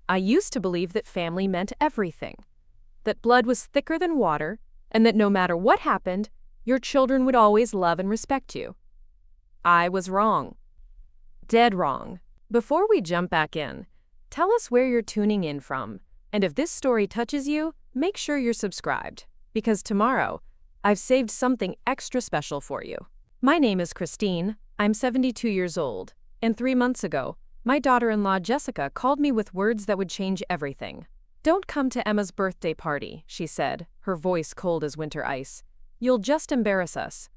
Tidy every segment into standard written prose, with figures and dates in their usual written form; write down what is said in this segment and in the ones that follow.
I used to believe that family meant everything, that blood was thicker than water, and that no matter what happened, your children would always love and respect you. I was wrong. Dead wrong. Before we jump back in, tell us where you're tuning in from, and if this story touches you, make sure you're subscribed, because tomorrow, I've saved something extra special for you. My name is Christine, I'm 72 years old, and 3 months ago, my daughter-in-law Jessica called me with words that would change everything. "Don't come to Emma's birthday party," she said, her voice cold as winter ice. "You'll just embarrass us."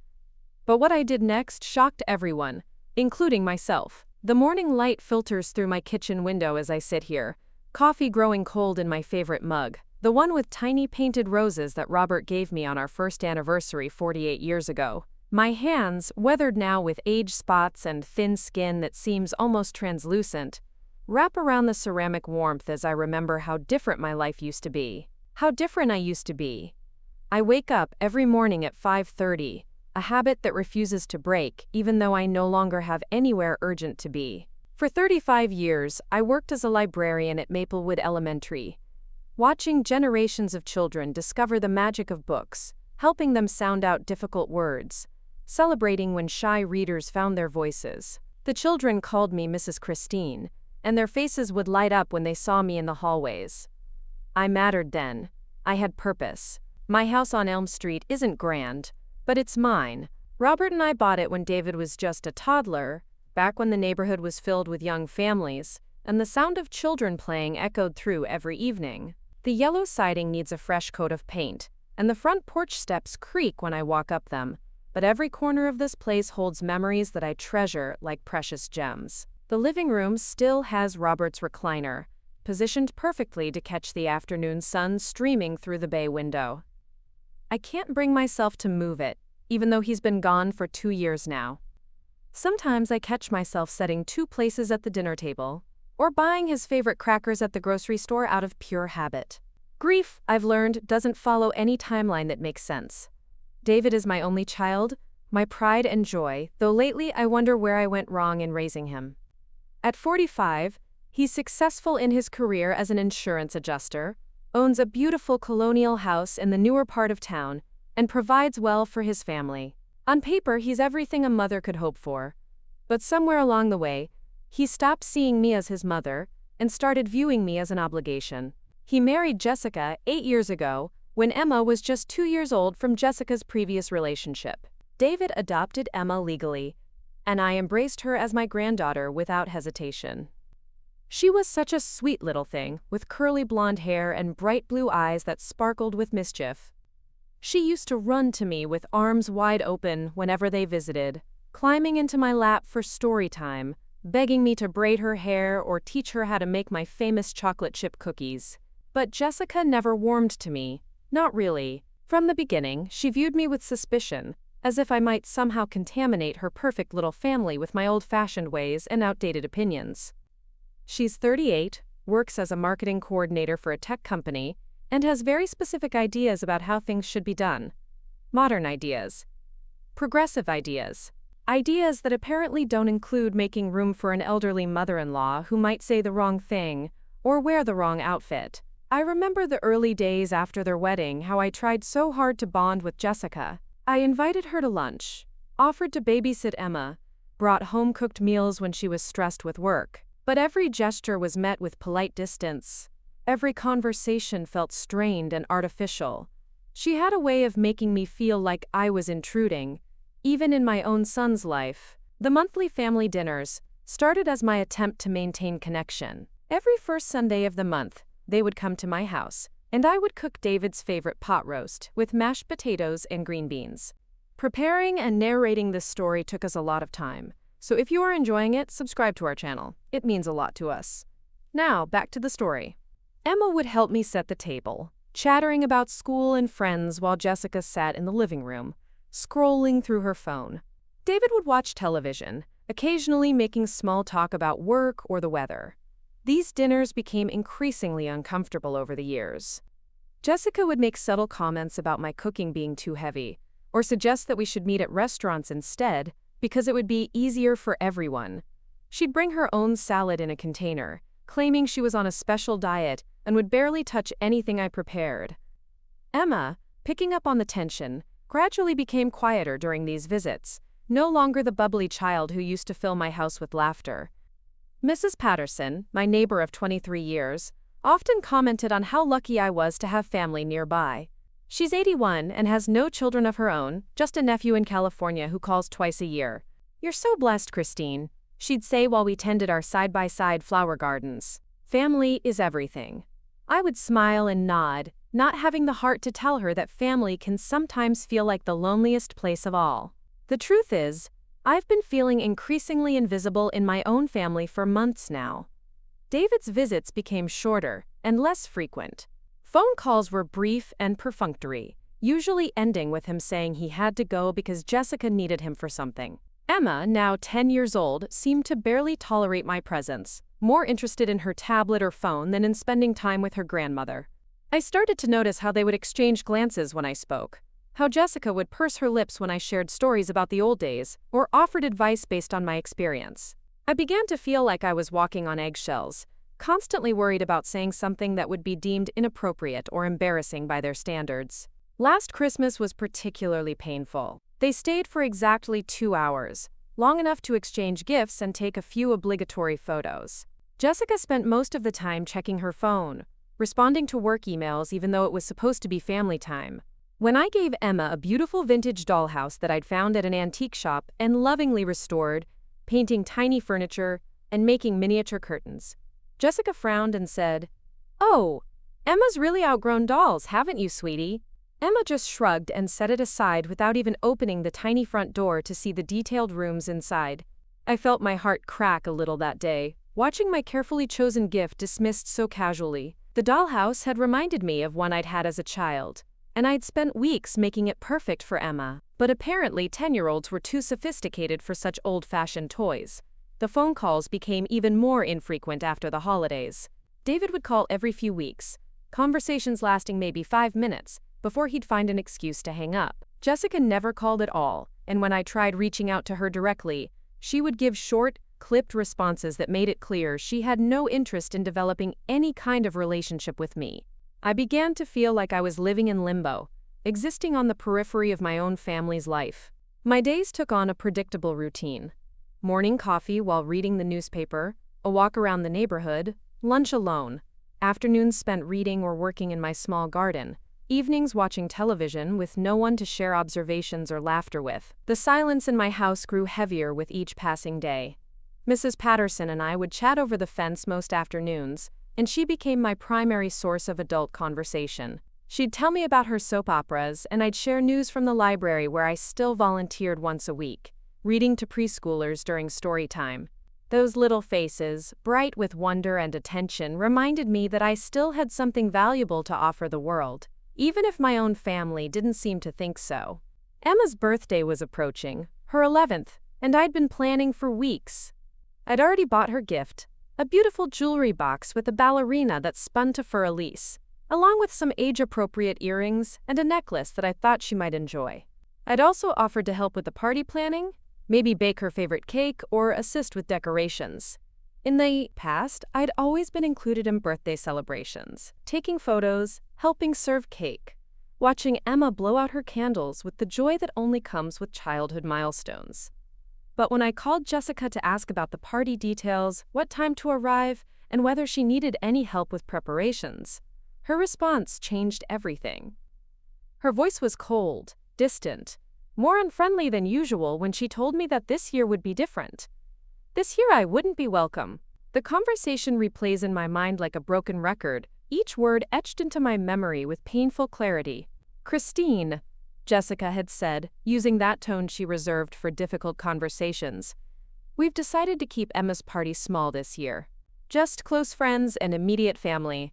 But what I did next shocked everyone, including myself. The morning light filters through my kitchen window as I sit here, coffee growing cold in my favorite mug, the one with tiny painted roses that Robert gave me on our first anniversary 48 years ago. My hands, weathered now with age spots and thin skin that seems almost translucent, wrap around the ceramic warmth as I remember how different my life used to be. How different I used to be. I wake up every morning at 5:30, a habit that refuses to break even though I no longer have anywhere urgent to be. For 35 years, I worked as a librarian at Maplewood Elementary, watching generations of children discover the magic of books, helping them sound out difficult words, celebrating when shy readers found their voices. The children called me Mrs. Christine, and their faces would light up when they saw me in the hallways. I mattered then. I had purpose. My house on Elm Street isn't grand, but it's mine. Robert and I bought it when David was just a toddler, back when the neighborhood was filled with young families, and the sound of children playing echoed through every evening. The yellow siding needs a fresh coat of paint, and the front porch steps creak when I walk up them, but every corner of this place holds memories that I treasure like precious gems. The living room still has Robert's recliner, positioned perfectly to catch the afternoon sun streaming through the bay window. I can't bring myself to move it, even though he's been gone for 2 years now. Sometimes I catch myself setting 2 places at the dinner table, or buying his favorite crackers at the grocery store out of pure habit. Grief, I've learned, doesn't follow any timeline that makes sense. David is my only child, my pride and joy, though lately I wonder where I went wrong in raising him. At 45, he's successful in his career as an insurance adjuster, owns a beautiful colonial house in the newer part of town, and provides well for his family. On paper, he's everything a mother could hope for. But somewhere along the way, he stopped seeing me as his mother and started viewing me as an obligation. He married Jessica 8 years ago, when Emma was just 2 years old from Jessica's previous relationship. David adopted Emma legally, and I embraced her as my granddaughter without hesitation. She was such a sweet little thing, with curly blonde hair and bright blue eyes that sparkled with mischief. She used to run to me with arms wide open whenever they visited, climbing into my lap for story time, begging me to braid her hair or teach her how to make my famous chocolate chip cookies. But Jessica never warmed to me. Not really. From the beginning, she viewed me with suspicion, as if I might somehow contaminate her perfect little family with my old-fashioned ways and outdated opinions. She's 38, works as a marketing coordinator for a tech company, and has very specific ideas about how things should be done. Modern ideas. Progressive ideas. Ideas that apparently don't include making room for an elderly mother-in-law who might say the wrong thing or wear the wrong outfit. I remember the early days after their wedding, how I tried so hard to bond with Jessica. I invited her to lunch, offered to babysit Emma, brought home-cooked meals when she was stressed with work. But every gesture was met with polite distance. Every conversation felt strained and artificial. She had a way of making me feel like I was intruding, even in my own son's life. The monthly family dinners started as my attempt to maintain connection. Every first Sunday of the month, they would come to my house, and I would cook David's favorite pot roast with mashed potatoes and green beans. Preparing and narrating this story took us a lot of time, so if you are enjoying it, subscribe to our channel. It means a lot to us. Now, back to the story. Emma would help me set the table, chattering about school and friends while Jessica sat in the living room, scrolling through her phone. David would watch television, occasionally making small talk about work or the weather. These dinners became increasingly uncomfortable over the years. Jessica would make subtle comments about my cooking being too heavy, or suggest that we should meet at restaurants instead because it would be easier for everyone. She'd bring her own salad in a container, claiming she was on a special diet and would barely touch anything I prepared. Emma, picking up on the tension, gradually became quieter during these visits, no longer the bubbly child who used to fill my house with laughter. Mrs. Patterson, my neighbor of 23 years, often commented on how lucky I was to have family nearby. She's 81 and has no children of her own, just a nephew in California who calls twice a year. "You're so blessed, Christine," she'd say while we tended our side-by-side flower gardens. "Family is everything." I would smile and nod, not having the heart to tell her that family can sometimes feel like the loneliest place of all. The truth is, I've been feeling increasingly invisible in my own family for months now. David's visits became shorter and less frequent. Phone calls were brief and perfunctory, usually ending with him saying he had to go because Jessica needed him for something. Emma, now 10 years old, seemed to barely tolerate my presence, more interested in her tablet or phone than in spending time with her grandmother. I started to notice how they would exchange glances when I spoke, how Jessica would purse her lips when I shared stories about the old days or offered advice based on my experience. I began to feel like I was walking on eggshells, constantly worried about saying something that would be deemed inappropriate or embarrassing by their standards. Last Christmas was particularly painful. They stayed for exactly 2 hours, long enough to exchange gifts and take a few obligatory photos. Jessica spent most of the time checking her phone, responding to work emails even though it was supposed to be family time. When I gave Emma a beautiful vintage dollhouse that I'd found at an antique shop and lovingly restored, painting tiny furniture and making miniature curtains, Jessica frowned and said, "Oh, Emma's really outgrown dolls, haven't you, sweetie?" Emma just shrugged and set it aside without even opening the tiny front door to see the detailed rooms inside. I felt my heart crack a little that day, watching my carefully chosen gift dismissed so casually. The dollhouse had reminded me of one I'd had as a child, and I'd spent weeks making it perfect for Emma. But apparently 10-year-olds were too sophisticated for such old-fashioned toys. The phone calls became even more infrequent after the holidays. David would call every few weeks, conversations lasting maybe 5 minutes, before he'd find an excuse to hang up. Jessica never called at all, and when I tried reaching out to her directly, she would give short, clipped responses that made it clear she had no interest in developing any kind of relationship with me. I began to feel like I was living in limbo, existing on the periphery of my own family's life. My days took on a predictable routine. Morning coffee while reading the newspaper, a walk around the neighborhood, lunch alone, afternoons spent reading or working in my small garden, evenings watching television with no one to share observations or laughter with. The silence in my house grew heavier with each passing day. Mrs. Patterson and I would chat over the fence most afternoons, and she became my primary source of adult conversation. She'd tell me about her soap operas, and I'd share news from the library where I still volunteered once a week, reading to preschoolers during story time. Those little faces, bright with wonder and attention, reminded me that I still had something valuable to offer the world, even if my own family didn't seem to think so. Emma's birthday was approaching, her 11th, and I'd been planning for weeks. I'd already bought her gift, a beautiful jewelry box with a ballerina that spun to fur-elise, along with some age-appropriate earrings and a necklace that I thought she might enjoy. I'd also offered to help with the party planning, maybe bake her favorite cake or assist with decorations. In the past, I'd always been included in birthday celebrations, taking photos, helping serve cake, watching Emma blow out her candles with the joy that only comes with childhood milestones. But when I called Jessica to ask about the party details, what time to arrive, and whether she needed any help with preparations, her response changed everything. Her voice was cold, distant, more unfriendly than usual when she told me that this year would be different. This year I wouldn't be welcome. The conversation replays in my mind like a broken record, each word etched into my memory with painful clarity. "Christine," Jessica had said, using that tone she reserved for difficult conversations, "we've decided to keep Emma's party small this year. Just close friends and immediate family."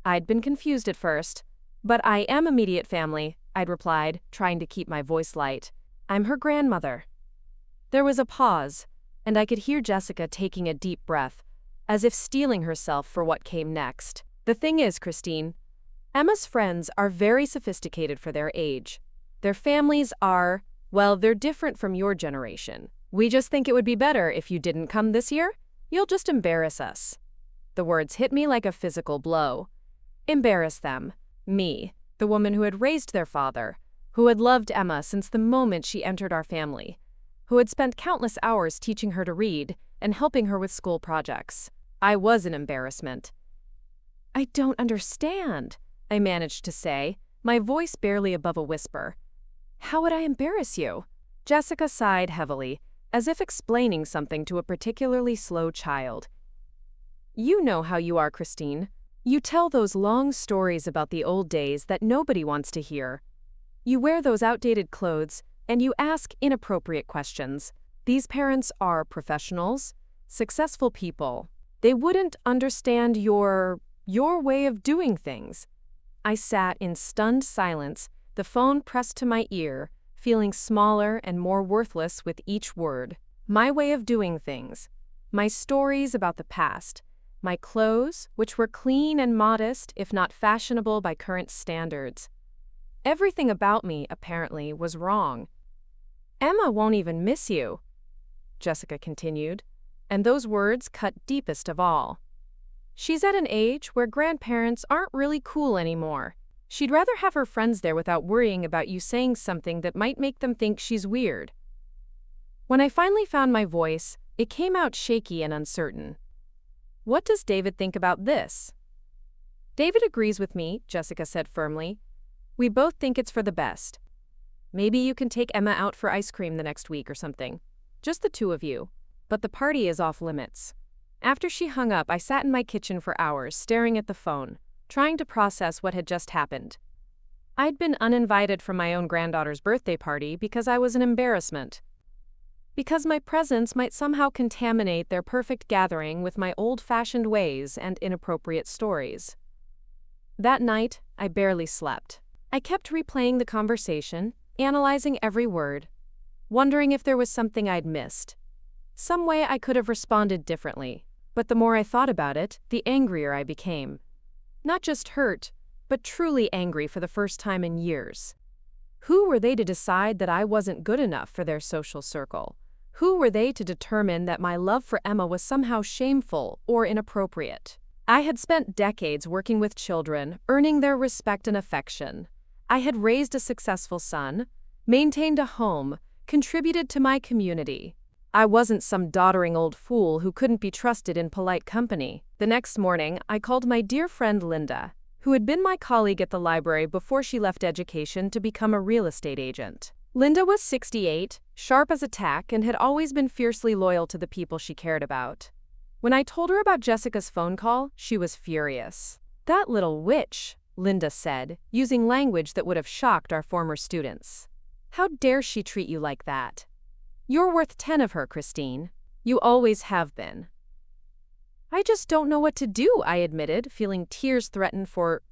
I'd been confused at first. "But I am immediate family," I'd replied, trying to keep my voice light. "I'm her grandmother." There was a pause, and I could hear Jessica taking a deep breath, as if steeling herself for what came next. "The thing is, Christine, Emma's friends are very sophisticated for their age. Their families are, well, they're different from your generation. We just think it would be better if you didn't come this year. You'll just embarrass us." The words hit me like a physical blow. Embarrass them. Me, the woman who had raised their father, who had loved Emma since the moment she entered our family, who had spent countless hours teaching her to read and helping her with school projects. I was an embarrassment. "I don't understand," I managed to say, my voice barely above a whisper. "How would I embarrass you?" Jessica sighed heavily, as if explaining something to a particularly slow child. "You know how you are, Christine. You tell those long stories about the old days that nobody wants to hear. You wear those outdated clothes, and you ask inappropriate questions. These parents are professionals, successful people. They wouldn't understand your way of doing things." I sat in stunned silence, the phone pressed to my ear, feeling smaller and more worthless with each word. My way of doing things. My stories about the past. My clothes, which were clean and modest, if not fashionable by current standards. Everything about me, apparently, was wrong. "Emma won't even miss you," Jessica continued, and those words cut deepest of all. "She's at an age where grandparents aren't really cool anymore. She'd rather have her friends there without worrying about you saying something that might make them think she's weird." When I finally found my voice, it came out shaky and uncertain. "What does David think about this?" "David agrees with me," Jessica said firmly. "We both think it's for the best. Maybe you can take Emma out for ice cream the next week or something. Just the two of you. But the party is off limits." After she hung up, I sat in my kitchen for hours, staring at the phone, trying to process what had just happened. I'd been uninvited from my own granddaughter's birthday party because I was an embarrassment. Because my presence might somehow contaminate their perfect gathering with my old-fashioned ways and inappropriate stories. That night, I barely slept. I kept replaying the conversation, analyzing every word, wondering if there was something I'd missed, some way I could have responded differently. But the more I thought about it, the angrier I became. Not just hurt, but truly angry for the first time in years. Who were they to decide that I wasn't good enough for their social circle? Who were they to determine that my love for Emma was somehow shameful or inappropriate? I had spent decades working with children, earning their respect and affection. I had raised a successful son, maintained a home, contributed to my community. I wasn't some doddering old fool who couldn't be trusted in polite company. The next morning, I called my dear friend Linda, who had been my colleague at the library before she left education to become a real estate agent. Linda was 68, sharp as a tack, and had always been fiercely loyal to the people she cared about. When I told her about Jessica's phone call, she was furious. "That little witch," Linda said, using language that would have shocked our former students. "How dare she treat you like that? You're worth 10 of her, Christine. You always have been." "I just don't know what to do," I admitted, feeling tears threaten for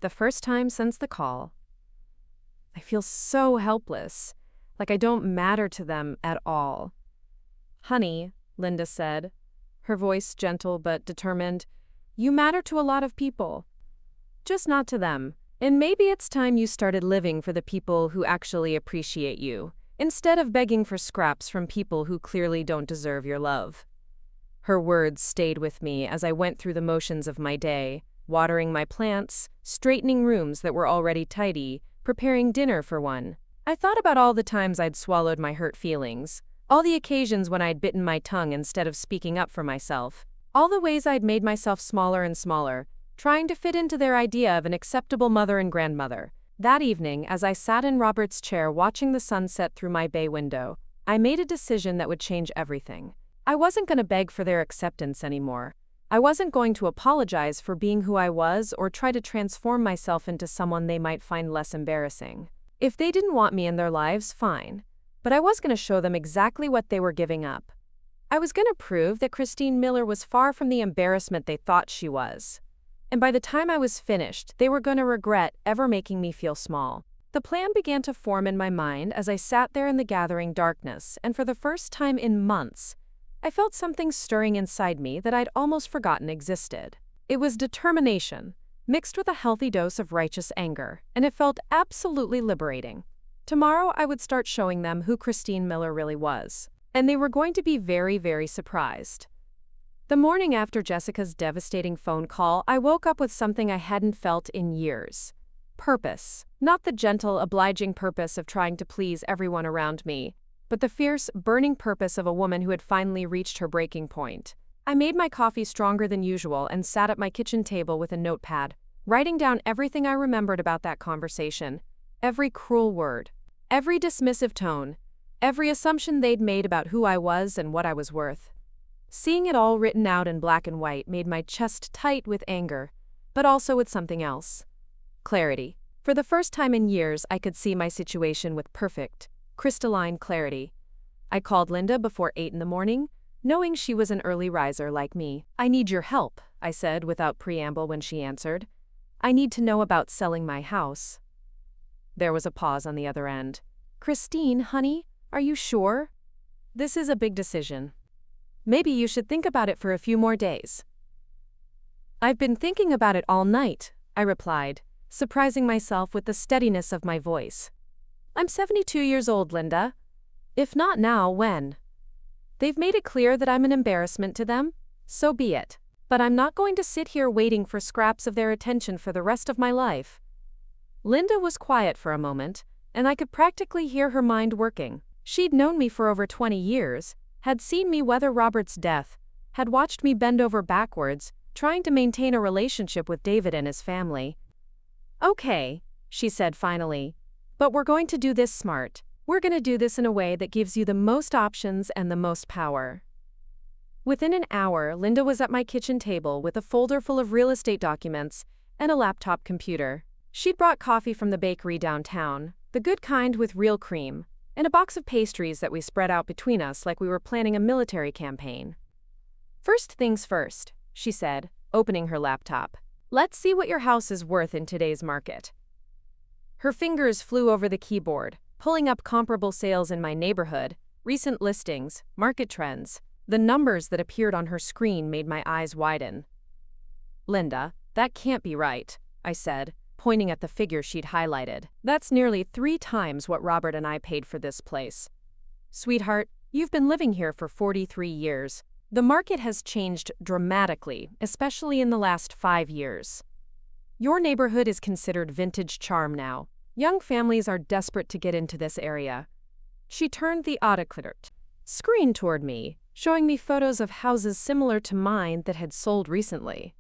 the first time since the call. I feel so helpless, like I don't matter to them at all. "Honey," Linda said, her voice gentle but determined, "you matter to a lot of people. Just not to them. And maybe it's time you started living for the people who actually appreciate you, instead of begging for scraps from people who clearly don't deserve your love." Her words stayed with me as I went through the motions of my day, watering my plants, straightening rooms that were already tidy, preparing dinner for one. I thought about all the times I'd swallowed my hurt feelings, all the occasions when I'd bitten my tongue instead of speaking up for myself, all the ways I'd made myself smaller and smaller, trying to fit into their idea of an acceptable mother and grandmother. That evening, as I sat in Robert's chair watching the sunset through my bay window, I made a decision that would change everything. I wasn't going to beg for their acceptance anymore. I wasn't going to apologize for being who I was or try to transform myself into someone they might find less embarrassing. If they didn't want me in their lives, fine. But I was going to show them exactly what they were giving up. I was going to prove that Christine Miller was far from the embarrassment they thought she was. And by the time I was finished, they were going to regret ever making me feel small. The plan began to form in my mind as I sat there in the gathering darkness, and for the first time in months, I felt something stirring inside me that I'd almost forgotten existed. It was determination, mixed with a healthy dose of righteous anger, and it felt absolutely liberating. Tomorrow I would start showing them who Christine Miller really was, and they were going to be very, very surprised. The morning after Jessica's devastating phone call, I woke up with something I hadn't felt in years. Purpose. Not the gentle, obliging purpose of trying to please everyone around me, but the fierce, burning purpose of a woman who had finally reached her breaking point. I made my coffee stronger than usual and sat at my kitchen table with a notepad, writing down everything I remembered about that conversation. Every cruel word, every dismissive tone, every assumption they'd made about who I was and what I was worth. Seeing it all written out in black and white made my chest tight with anger, but also with something else. Clarity. For the first time in years, I could see my situation with perfect, crystalline clarity. I called Linda before 8 in the morning, knowing she was an early riser like me. "I need your help," I said without preamble when she answered. "I need to know about selling my house." There was a pause on the other end. "Christine, honey, are you sure? This is a big decision. Maybe you should think about it for a few more days." "I've been thinking about it all night," I replied, surprising myself with the steadiness of my voice. "I'm 72 years old, Linda. If not now, when? They've made it clear that I'm an embarrassment to them, so be it. But I'm not going to sit here waiting for scraps of their attention for the rest of my life." Linda was quiet for a moment, and I could practically hear her mind working. She'd known me for over 20 years, had seen me weather Robert's death, had watched me bend over backwards, trying to maintain a relationship with David and his family. "Okay," she said finally, "but we're going to do this smart. We're going to do this in a way that gives you the most options and the most power." Within an hour, Linda was at my kitchen table with a folder full of real estate documents and a laptop computer. She'd brought coffee from the bakery downtown, the good kind with real cream, and a box of pastries that we spread out between us like we were planning a military campaign. "First things first," she said, opening her laptop. "Let's see what your house is worth in today's market." Her fingers flew over the keyboard, pulling up comparable sales in my neighborhood, recent listings, market trends. The numbers that appeared on her screen made my eyes widen. "Linda, that can't be right," I said, pointing at the figure she'd highlighted. "That's nearly 3 times what Robert and I paid for this place. Sweetheart, you've been living here for 43 years. The market has changed dramatically, especially in the last 5 years. Your neighborhood is considered vintage charm now. Young families are desperate to get into this area." She turned the autocrat screen toward me, showing me photos of houses similar to mine that had sold recently.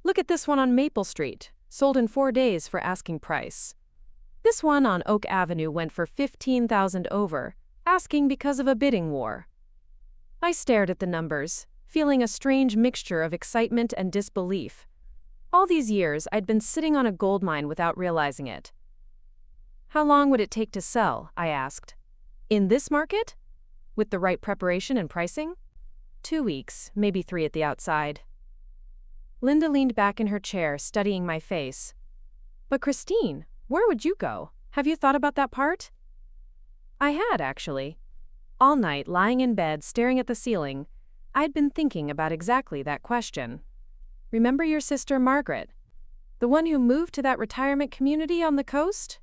"Look at this one on Maple Street. Sold in 4 days for asking price. This one on Oak Avenue went for $15,000 over, asking because of a bidding war." I stared at the numbers, feeling a strange mixture of excitement and disbelief. All these years, I'd been sitting on a gold mine without realizing it. "How long would it take to sell?" I asked. "In this market? With the right preparation and pricing?" 2 weeks, maybe 3 at the outside." Linda leaned back in her chair, studying my face. "But Christine, where would you go? Have you thought about that part?" I had, actually. All night, lying in bed, staring at the ceiling, I'd been thinking about exactly that question. "Remember your sister Margaret? The one who moved to that retirement community on the coast?"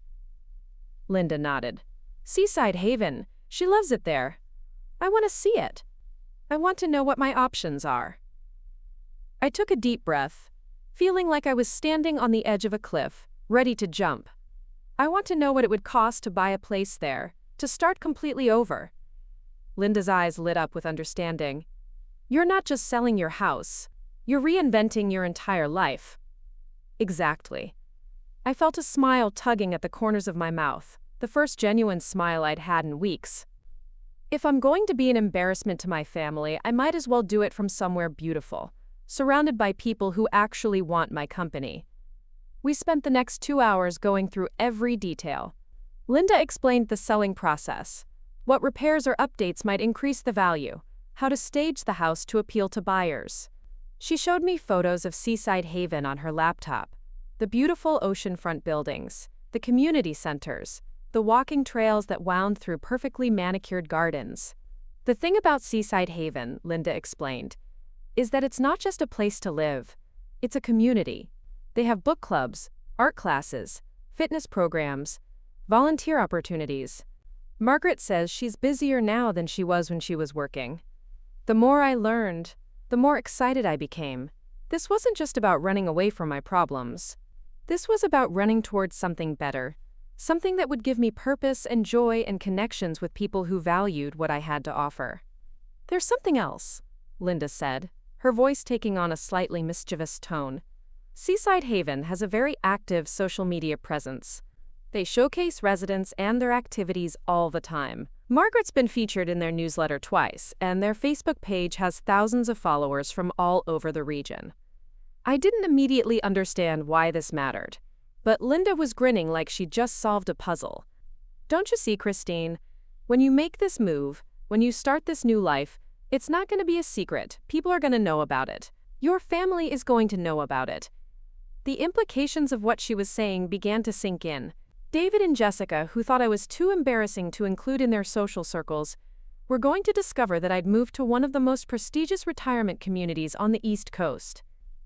Linda nodded. "Seaside Haven. She loves it there. I want to see it. I want to know what my options are." I took a deep breath, feeling like I was standing on the edge of a cliff, ready to jump. "I want to know what it would cost to buy a place there, to start completely over." Linda's eyes lit up with understanding. "You're not just selling your house. You're reinventing your entire life." "Exactly." I felt a smile tugging at the corners of my mouth, the first genuine smile I'd had in weeks. If I'm going to be an embarrassment to my family, I might as well do it from somewhere beautiful, surrounded by people who actually want my company. We spent the next 2 hours going through every detail. Linda explained the selling process, what repairs or updates might increase the value, how to stage the house to appeal to buyers. She showed me photos of Seaside Haven on her laptop, the beautiful oceanfront buildings, the community centers, the walking trails that wound through perfectly manicured gardens. "The thing about Seaside Haven," Linda explained, "is that it's not just a place to live, it's a community. They have book clubs, art classes, fitness programs, volunteer opportunities. Margaret says she's busier now than she was when she was working. The more I learned, the more excited I became. This wasn't just about running away from my problems. This was about running towards something better, something that would give me purpose and joy and connections with people who valued what I had to offer. "There's something else," Linda said, her voice taking on a slightly mischievous tone. "Seaside Haven has a very active social media presence. They showcase residents and their activities all the time. Margaret's been featured in their newsletter twice, and their Facebook page has thousands of followers from all over the region." I didn't immediately understand why this mattered, but Linda was grinning like she'd just solved a puzzle. "Don't you see, Christine? When you make this move, when you start this new life, it's not going to be a secret. People are going to know about it. Your family is going to know about it." The implications of what she was saying began to sink in. David and Jessica, who thought I was too embarrassing to include in their social circles, were going to discover that I'd moved to one of the most prestigious retirement communities on the East Coast.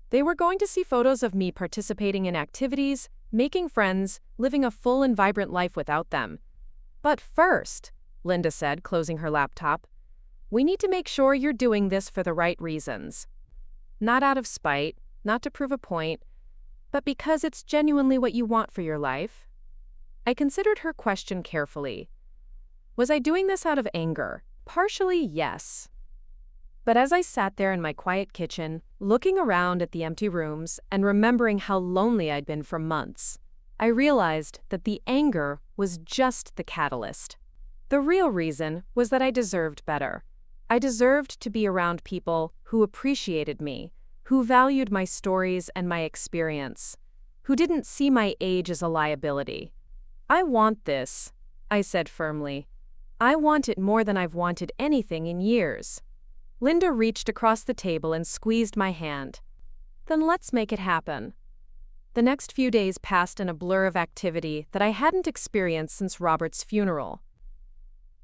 They were going to see photos of me participating in activities, making friends, living a full and vibrant life without them. "But first," Linda said, closing her laptop, "we need to make sure you're doing this for the right reasons. Not out of spite, not to prove a point, but because it's genuinely what you want for your life." I considered her question carefully. Was I doing this out of anger? Partially, yes. But as I sat there in my quiet kitchen, looking around at the empty rooms and remembering how lonely I'd been for months, I realized that the anger was just the catalyst. The real reason was that I deserved better. I deserved to be around people who appreciated me, who valued my stories and my experience, who didn't see my age as a liability. "I want this," I said firmly. "I want it more than I've wanted anything in years." Linda reached across the table and squeezed my hand. "Then let's make it happen." The next few days passed in a blur of activity that I hadn't experienced since Robert's funeral.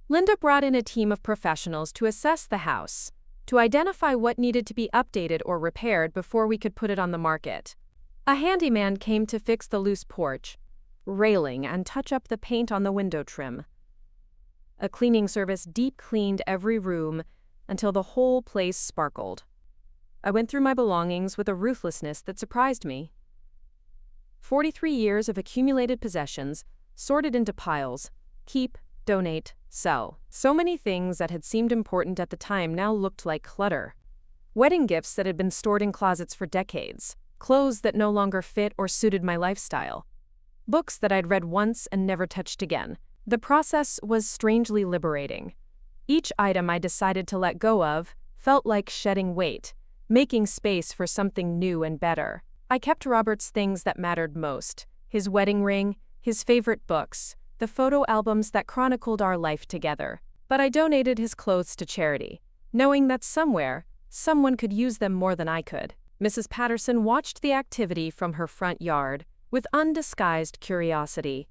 Linda brought in a team of professionals to assess the house, to identify what needed to be updated or repaired before we could put it on the market. A handyman came to fix the loose porch, railing, and touch up the paint on the window trim. A cleaning service deep cleaned every room until the whole place sparkled. I went through my belongings with a ruthlessness that surprised me. 43 years of accumulated possessions, sorted into piles: keep, donate, sell. So many things that had seemed important at the time now looked like clutter. Wedding gifts that had been stored in closets for decades, clothes that no longer fit or suited my lifestyle, books that I'd read once and never touched again. The process was strangely liberating. Each item I decided to let go of felt like shedding weight, making space for something new and better. I kept Robert's things that mattered most: his wedding ring, his favorite books, the photo albums that chronicled our life together. But I donated his clothes to charity, knowing that somewhere, someone could use them more than I could. Mrs. Patterson watched the activity from her front yard with undisguised curiosity.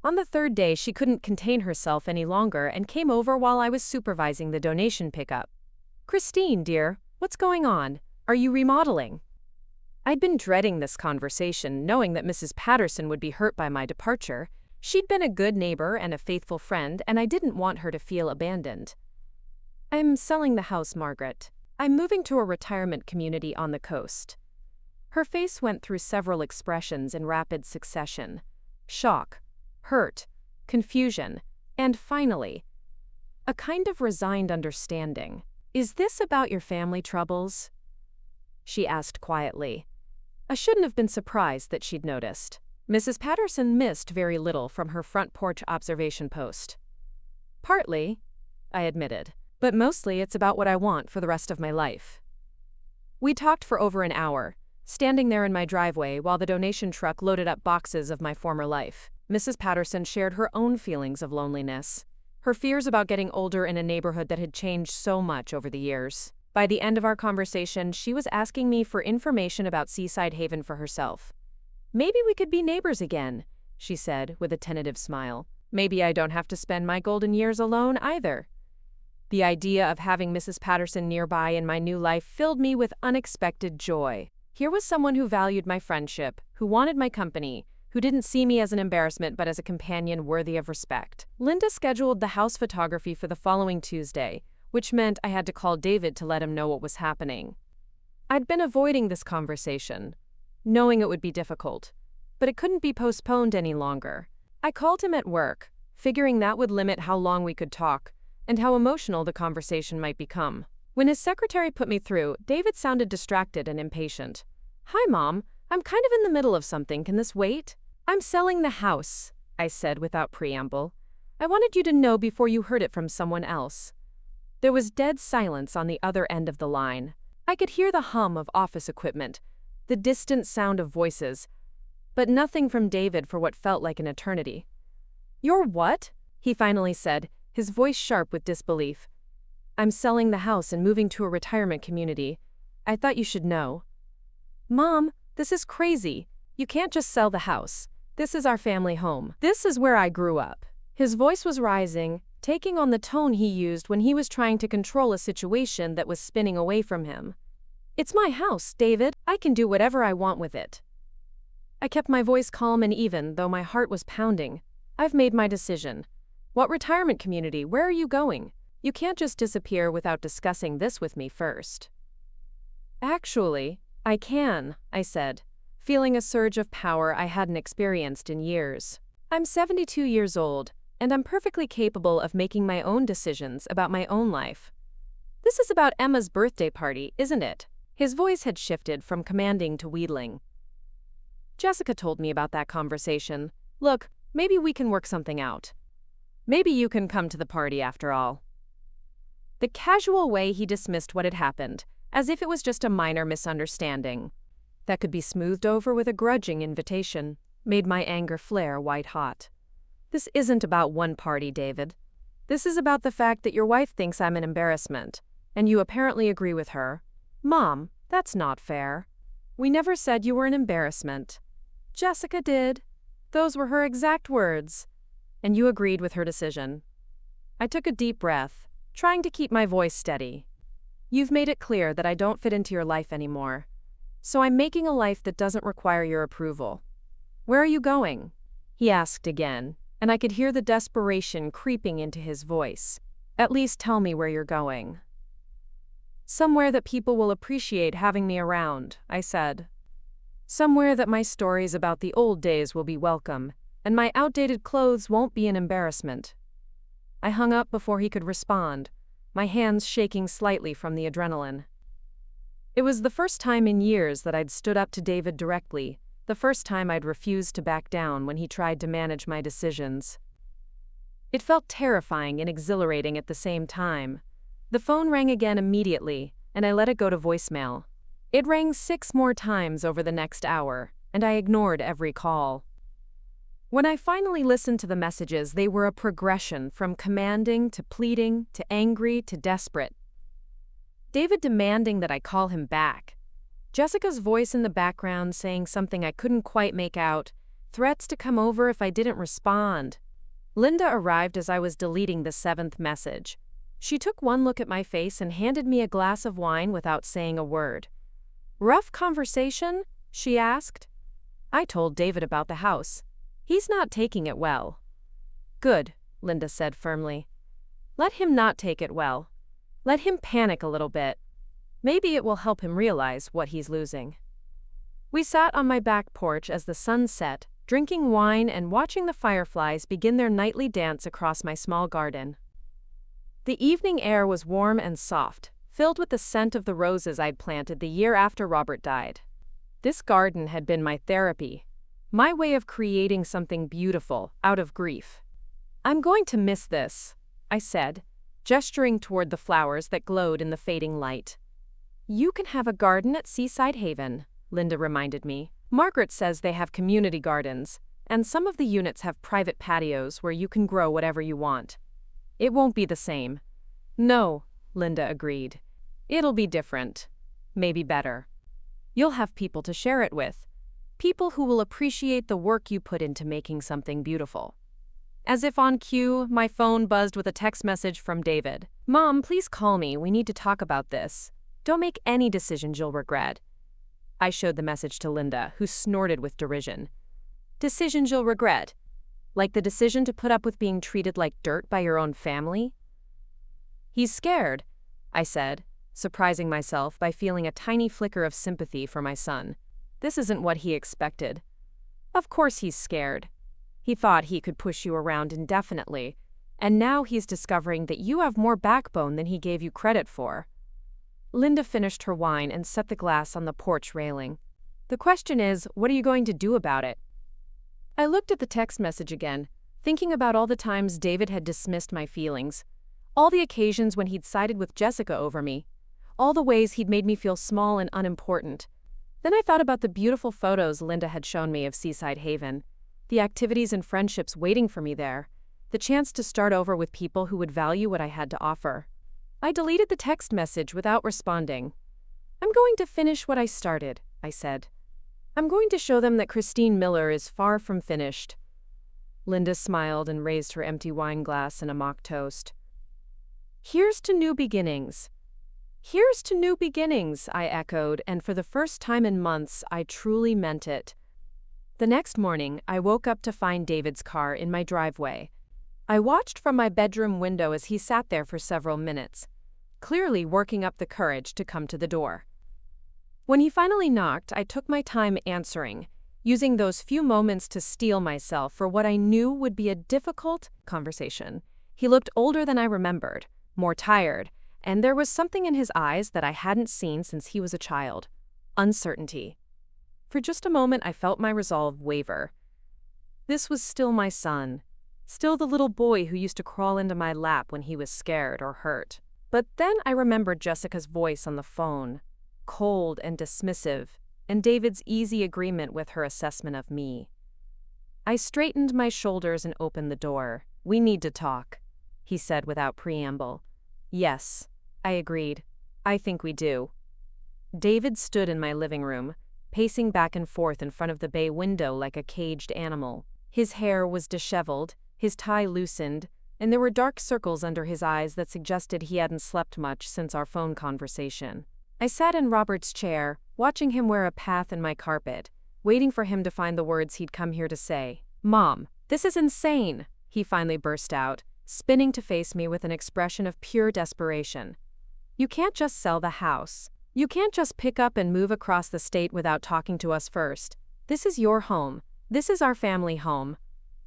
On the third day, she couldn't contain herself any longer and came over while I was supervising the donation pickup. "Christine, dear, what's going on? Are you remodeling?" I'd been dreading this conversation, knowing that Mrs. Patterson would be hurt by my departure. She'd been a good neighbor and a faithful friend, and I didn't want her to feel abandoned. "I'm selling the house, Margaret. I'm moving to a retirement community on the coast." Her face went through several expressions in rapid succession: shock, hurt, confusion, and finally, a kind of resigned understanding. "Is this about your family troubles?" she asked quietly. I shouldn't have been surprised that she'd noticed. Mrs. Patterson missed very little from her front porch observation post. "Partly," I admitted, "but mostly it's about what I want for the rest of my life." We talked for over an hour, standing there in my driveway while the donation truck loaded up boxes of my former life. Mrs. Patterson shared her own feelings of loneliness, her fears about getting older in a neighborhood that had changed so much over the years. By the end of our conversation, she was asking me for information about Seaside Haven for herself. "Maybe we could be neighbors again," she said with a tentative smile. "Maybe I don't have to spend my golden years alone either." The idea of having Mrs. Patterson nearby in my new life filled me with unexpected joy. Here was someone who valued my friendship, who wanted my company, who didn't see me as an embarrassment but as a companion worthy of respect. Linda scheduled the house photography for the following Tuesday, which meant I had to call David to let him know what was happening. I'd been avoiding this conversation, knowing it would be difficult, but it couldn't be postponed any longer. I called him at work, figuring that would limit how long we could talk and how emotional the conversation might become. When his secretary put me through, David sounded distracted and impatient. "Hi, Mom. I'm kind of in the middle of something. Can this wait?" "I'm selling the house," I said without preamble. "I wanted you to know before you heard it from someone else." There was dead silence on the other end of the line. I could hear the hum of office equipment, the distant sound of voices, but nothing from David for what felt like an eternity. "You're what?" he finally said, his voice sharp with disbelief. "I'm selling the house and moving to a retirement community. I thought you should know." "Mom, this is crazy. You can't just sell the house. This is our family home. This is where I grew up." His voice was rising, taking on the tone he used when he was trying to control a situation that was spinning away from him. "It's my house, David. I can do whatever I want with it." I kept my voice calm and even, though my heart was pounding. "I've made my decision." "What retirement community? Where are you going? You can't just disappear without discussing this with me first." "Actually, I can," I said, feeling a surge of power I hadn't experienced in years. "I'm 72 years old, and I'm perfectly capable of making my own decisions about my own life. This is about Emma's birthday party, isn't it?" His voice had shifted from commanding to wheedling. "Jessica told me about that conversation. Look, maybe we can work something out. Maybe you can come to the party after all." The casual way he dismissed what had happened, as if it was just a minor misunderstanding that could be smoothed over with a grudging invitation, made my anger flare white-hot. "This isn't about one party, David. This is about the fact that your wife thinks I'm an embarrassment, and you apparently agree with her. Mom, that's not fair. We never said you were an embarrassment. Jessica did. Those were her exact words. And you agreed with her decision." I took a deep breath, trying to keep my voice steady. "You've made it clear that I don't fit into your life anymore. So I'm making a life that doesn't require your approval. Where are you going?" he asked again, and I could hear the desperation creeping into his voice. "At least tell me where you're going." "Somewhere that people will appreciate having me around," I said. "Somewhere that my stories about the old days will be welcome, and my outdated clothes won't be an embarrassment." I hung up before he could respond, my hands shaking slightly from the adrenaline. It was the first time in years that I'd stood up to David directly, the first time I'd refused to back down when he tried to manage my decisions. It felt terrifying and exhilarating at the same time. The phone rang again immediately, and I let it go to voicemail. It rang 6 more times over the next hour, and I ignored every call. When I finally listened to the messages, they were a progression from commanding to pleading to angry to desperate. David demanding that I call him back. Jessica's voice in the background saying something I couldn't quite make out. Threats to come over if I didn't respond. Linda arrived as I was deleting the 7th message. She took one look at my face and handed me a glass of wine without saying a word. "Rough conversation?" she asked. I told David about the house. "He's not taking it well." "Good," Linda said firmly. "Let him not take it well. Let him panic a little bit. Maybe it will help him realize what he's losing." We sat on my back porch as the sun set, drinking wine and watching the fireflies begin their nightly dance across my small garden. The evening air was warm and soft, filled with the scent of the roses I'd planted the year after Robert died. This garden had been my therapy, my way of creating something beautiful out of grief. "I'm going to miss this," I said, gesturing toward the flowers that glowed in the fading light. "You can have a garden at Seaside Haven," Linda reminded me. "Margaret says they have community gardens, and some of the units have private patios where you can grow whatever you want. It won't be the same." "No," Linda agreed. "It'll be different. Maybe better. You'll have people to share it with. People who will appreciate the work you put into making something beautiful." As if on cue, my phone buzzed with a text message from David. "Mom, please call me. We need to talk about this. Don't make any decisions you'll regret." I showed the message to Linda, who snorted with derision. "Decisions you'll regret? Like the decision to put up with being treated like dirt by your own family?" He's scared, I said, surprising myself by feeling a tiny flicker of sympathy for my son. This isn't what he expected. Of course he's scared. He thought he could push you around indefinitely, and now he's discovering that you have more backbone than he gave you credit for. Linda finished her wine and set the glass on the porch railing. The question is, what are you going to do about it? I looked at the text message again, thinking about all the times David had dismissed my feelings, all the occasions when he'd sided with Jessica over me, all the ways he'd made me feel small and unimportant. Then I thought about the beautiful photos Linda had shown me of Seaside Haven, the activities and friendships waiting for me there, the chance to start over with people who would value what I had to offer. I deleted the text message without responding. I'm going to finish what I started, I said. I'm going to show them that Christine Miller is far from finished. Linda smiled and raised her empty wine glass in a mock toast. Here's to new beginnings. Here's to new beginnings, I echoed, and for the first time in months, I truly meant it. The next morning, I woke up to find David's car in my driveway. I watched from my bedroom window as he sat there for several minutes, clearly working up the courage to come to the door. When he finally knocked, I took my time answering, using those few moments to steel myself for what I knew would be a difficult conversation. He looked older than I remembered, more tired, and there was something in his eyes that I hadn't seen since he was a child. Uncertainty. For just a moment, I felt my resolve waver. This was still my son, still the little boy who used to crawl into my lap when he was scared or hurt. But then I remembered Jessica's voice on the phone, cold and dismissive, and David's easy agreement with her assessment of me. I straightened my shoulders and opened the door. We need to talk, he said without preamble. Yes, I agreed. I think we do. David stood in my living room, pacing back and forth in front of the bay window like a caged animal. His hair was disheveled, his tie loosened, and there were dark circles under his eyes that suggested he hadn't slept much since our phone conversation. I sat in Robert's chair, watching him wear a path in my carpet, waiting for him to find the words he'd come here to say. Mom, this is insane, he finally burst out, spinning to face me with an expression of pure desperation. You can't just sell the house. You can't just pick up and move across the state without talking to us first. This is your home. This is our family home.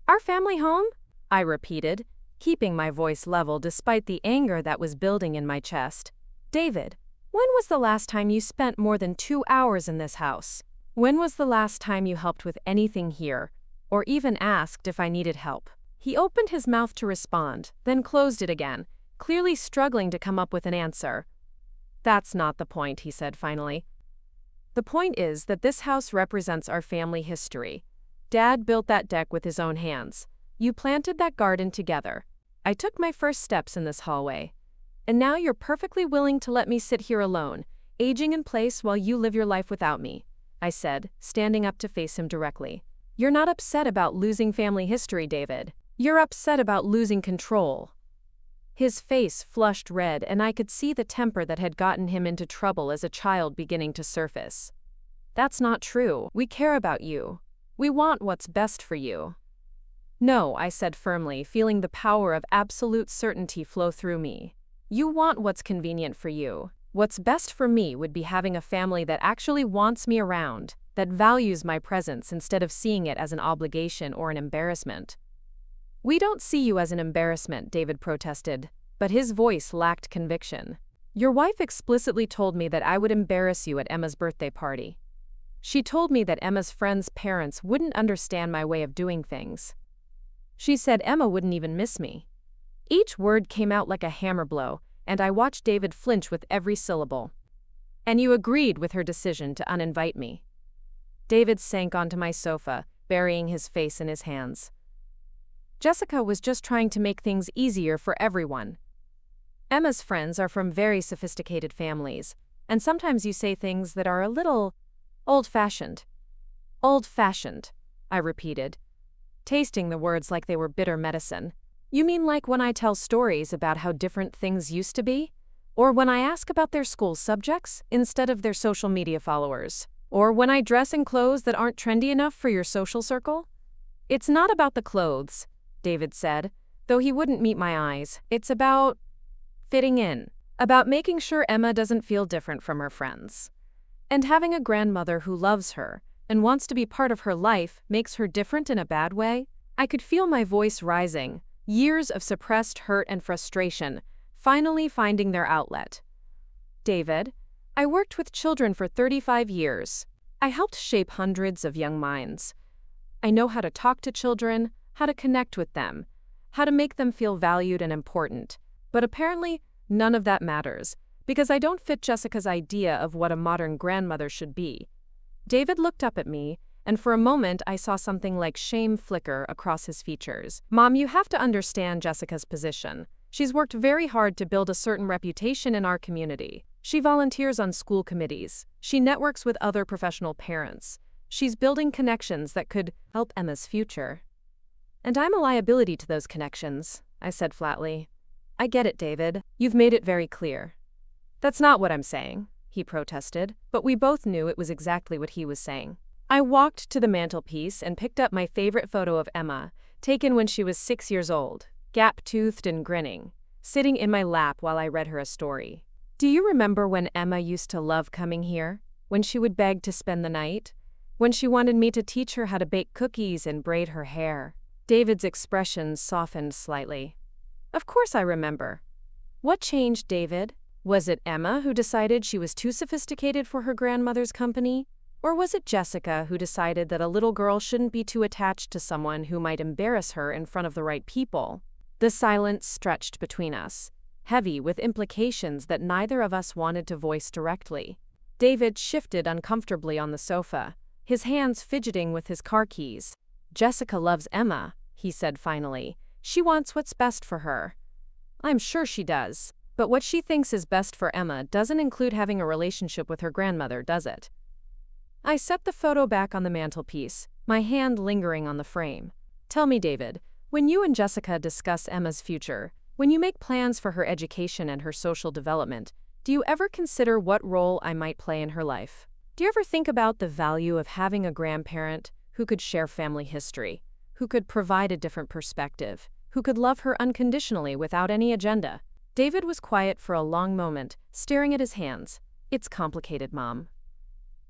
Our family home? I repeated, keeping my voice level despite the anger that was building in my chest. David, when was the last time you spent more than 2 hours in this house? When was the last time you helped with anything here, or even asked if I needed help? He opened his mouth to respond, then closed it again, clearly struggling to come up with an answer. That's not the point, he said finally. The point is that this house represents our family history. Dad built that deck with his own hands. You planted that garden together. I took my first steps in this hallway. And now you're perfectly willing to let me sit here alone, aging in place while you live your life without me, I said, standing up to face him directly. You're not upset about losing family history, David. You're upset about losing control. His face flushed red, and I could see the temper that had gotten him into trouble as a child beginning to surface. That's not true. We care about you. We want what's best for you. No, I said firmly, feeling the power of absolute certainty flow through me. You want what's convenient for you. What's best for me would be having a family that actually wants me around, that values my presence instead of seeing it as an obligation or an embarrassment. We don't see you as an embarrassment, David protested, but his voice lacked conviction. Your wife explicitly told me that I would embarrass you at Emma's birthday party. She told me that Emma's friends' parents wouldn't understand my way of doing things. She said Emma wouldn't even miss me. Each word came out like a hammer blow, and I watched David flinch with every syllable. And you agreed with her decision to uninvite me. David sank onto my sofa, burying his face in his hands. Jessica was just trying to make things easier for everyone. Emma's friends are from very sophisticated families, and sometimes you say things that are a little old-fashioned. Old-fashioned, I repeated, tasting the words like they were bitter medicine. You mean like when I tell stories about how different things used to be? Or when I ask about their school subjects instead of their social media followers? Or when I dress in clothes that aren't trendy enough for your social circle? It's not about the clothes, David said, though he wouldn't meet my eyes. It's about fitting in, about making sure Emma doesn't feel different from her friends. And having a grandmother who loves her and wants to be part of her life makes her different in a bad way. I could feel my voice rising, years of suppressed hurt and frustration, finally finding their outlet. David, I worked with children for 35 years. I helped shape hundreds of young minds. I know how to talk to children, how to connect with them, how to make them feel valued and important. But apparently, none of that matters, because I don't fit Jessica's idea of what a modern grandmother should be. David looked up at me, and for a moment I saw something like shame flicker across his features. Mom, you have to understand Jessica's position. She's worked very hard to build a certain reputation in our community. She volunteers on school committees. She networks with other professional parents. She's building connections that could help Emma's future. And I'm a liability to those connections, I said flatly. I get it, David. You've made it very clear. That's not what I'm saying, he protested, but we both knew it was exactly what he was saying. I walked to the mantelpiece and picked up my favorite photo of Emma, taken when she was 6 years old, gap-toothed and grinning, sitting in my lap while I read her a story. Do you remember when Emma used to love coming here? When she would beg to spend the night? When she wanted me to teach her how to bake cookies and braid her hair? David's expression softened slightly. Of course I remember. What changed, David? Was it Emma who decided she was too sophisticated for her grandmother's company? Or was it Jessica who decided that a little girl shouldn't be too attached to someone who might embarrass her in front of the right people? The silence stretched between us, heavy with implications that neither of us wanted to voice directly. David shifted uncomfortably on the sofa, his hands fidgeting with his car keys. Jessica loves Emma, he said finally. She wants what's best for her. I'm sure she does. But what she thinks is best for Emma doesn't include having a relationship with her grandmother, does it? I set the photo back on the mantelpiece, my hand lingering on the frame. Tell me, David, when you and Jessica discuss Emma's future, when you make plans for her education and her social development, do you ever consider what role I might play in her life? Do you ever think about the value of having a grandparent who could share family history, who could provide a different perspective, who could love her unconditionally without any agenda? David was quiet for a long moment, staring at his hands. It's complicated, Mom.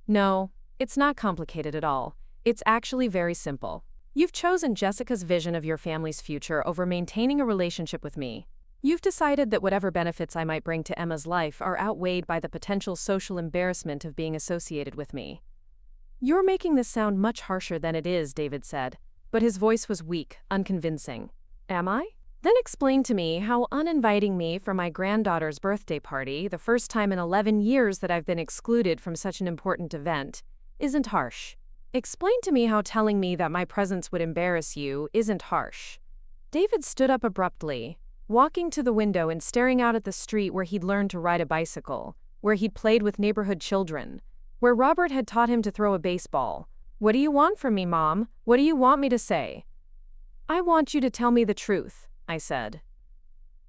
No, it's not complicated at all. It's actually very simple. You've chosen Jessica's vision of your family's future over maintaining a relationship with me. You've decided that whatever benefits I might bring to Emma's life are outweighed by the potential social embarrassment of being associated with me. You're making this sound much harsher than it is, David said, but his voice was weak, unconvincing. Am I? Then explain to me how uninviting me for my granddaughter's birthday party, the first time in 11 years that I've been excluded from such an important event, isn't harsh. Explain to me how telling me that my presence would embarrass you isn't harsh. David stood up abruptly, walking to the window and staring out at the street where he'd learned to ride a bicycle, where he'd played with neighborhood children, where Robert had taught him to throw a baseball. What do you want from me, Mom? What do you want me to say? I want you to tell me the truth, I said.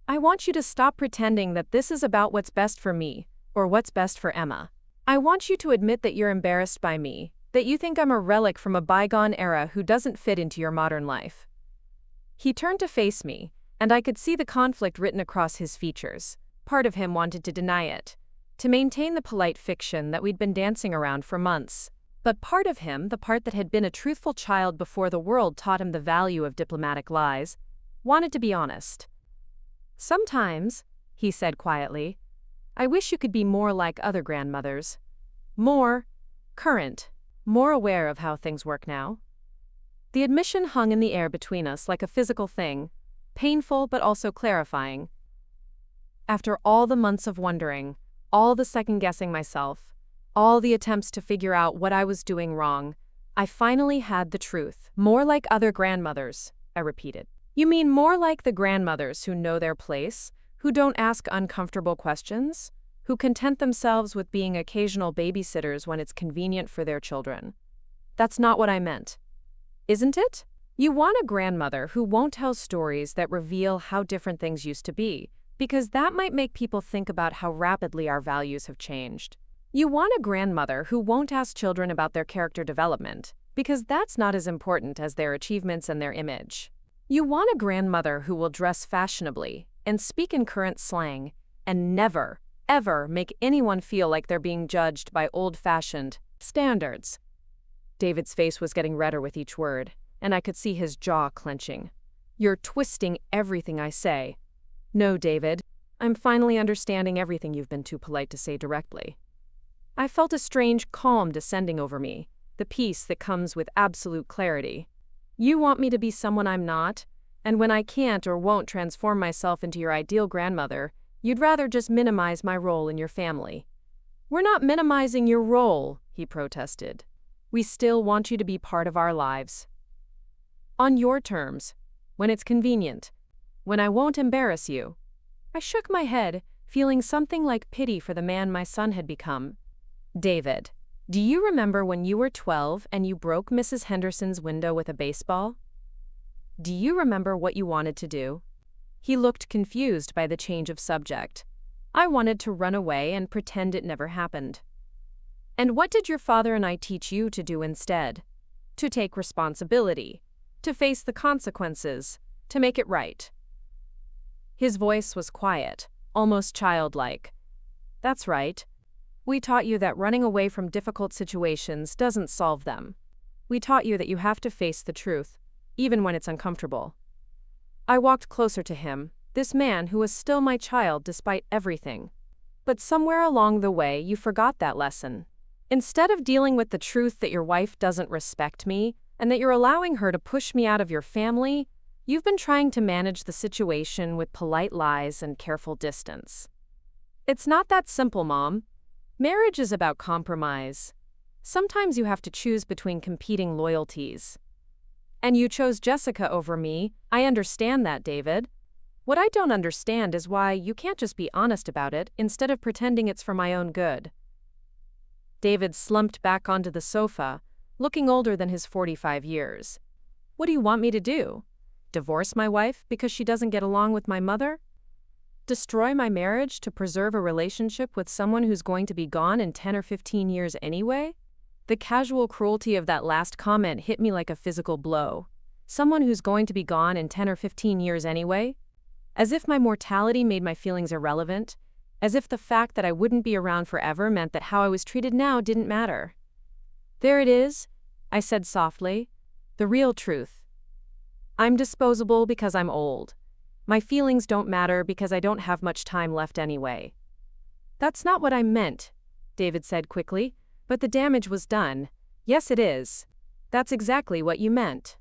I want you to stop pretending that this is about what's best for me, or what's best for Emma. I want you to admit that you're embarrassed by me, that you think I'm a relic from a bygone era who doesn't fit into your modern life. He turned to face me, and I could see the conflict written across his features. Part of him wanted to deny it, to maintain the polite fiction that we'd been dancing around for months. But part of him, the part that had been a truthful child before the world taught him the value of diplomatic lies, wanted to be honest. Sometimes, he said quietly, I wish you could be more like other grandmothers. More current, more aware of how things work now. The admission hung in the air between us like a physical thing, painful but also clarifying. After all the months of wondering, all the second-guessing myself, all the attempts to figure out what I was doing wrong, I finally had the truth. More like other grandmothers, I repeated. You mean more like the grandmothers who know their place, who don't ask uncomfortable questions, who content themselves with being occasional babysitters when it's convenient for their children? That's not what I meant. Isn't it? You want a grandmother who won't tell stories that reveal how different things used to be, because that might make people think about how rapidly our values have changed. You want a grandmother who won't ask children about their character development, because that's not as important as their achievements and their image. You want a grandmother who will dress fashionably and speak in current slang, and never, ever make anyone feel like they're being judged by old-fashioned standards. David's face was getting redder with each word, and I could see his jaw clenching. You're twisting everything I say. No, David, I'm finally understanding everything you've been too polite to say directly. I felt a strange calm descending over me, the peace that comes with absolute clarity. You want me to be someone I'm not, and when I can't or won't transform myself into your ideal grandmother, you'd rather just minimize my role in your family. We're not minimizing your role, he protested. We still want you to be part of our lives. On your terms, when it's convenient, when I won't embarrass you. I shook my head, feeling something like pity for the man my son had become. David, do you remember when you were 12 and you broke Mrs. Henderson's window with a baseball? Do you remember what you wanted to do? He looked confused by the change of subject. I wanted to run away and pretend it never happened. And what did your father and I teach you to do instead? To take responsibility, to face the consequences, to make it right. His voice was quiet, almost childlike. That's right. We taught you that running away from difficult situations doesn't solve them. We taught you that you have to face the truth, even when it's uncomfortable. I walked closer to him, this man who was still my child despite everything. But somewhere along the way, you forgot that lesson. Instead of dealing with the truth that your wife doesn't respect me and that you're allowing her to push me out of your family, you've been trying to manage the situation with polite lies and careful distance. It's not that simple, Mom. Marriage is about compromise. Sometimes you have to choose between competing loyalties. And you chose Jessica over me. I understand that, David. What I don't understand is why you can't just be honest about it instead of pretending it's for my own good. David slumped back onto the sofa, looking older than his 45 years. What do you want me to do? Divorce my wife because she doesn't get along with my mother? Destroy my marriage to preserve a relationship with someone who's going to be gone in 10 or 15 years anyway? The casual cruelty of that last comment hit me like a physical blow. Someone who's going to be gone in 10 or 15 years anyway? As if my mortality made my feelings irrelevant. As if the fact that I wouldn't be around forever meant that how I was treated now didn't matter. There it is, I said softly. The real truth. I'm disposable because I'm old. My feelings don't matter because I don't have much time left anyway. That's not what I meant, David said quickly, but the damage was done. Yes, it is. That's exactly what you meant.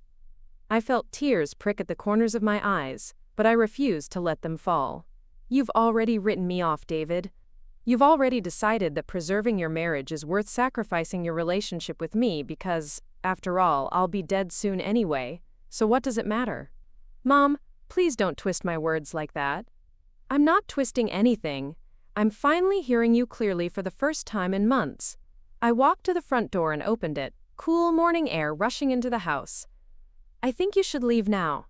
I felt tears prick at the corners of my eyes, but I refused to let them fall. You've already written me off, David. You've already decided that preserving your marriage is worth sacrificing your relationship with me because, after all, I'll be dead soon anyway, so what does it matter? Mom, please don't twist my words like that. I'm not twisting anything. I'm finally hearing you clearly for the first time in months. I walked to the front door and opened it, cool morning air rushing into the house. I think you should leave now.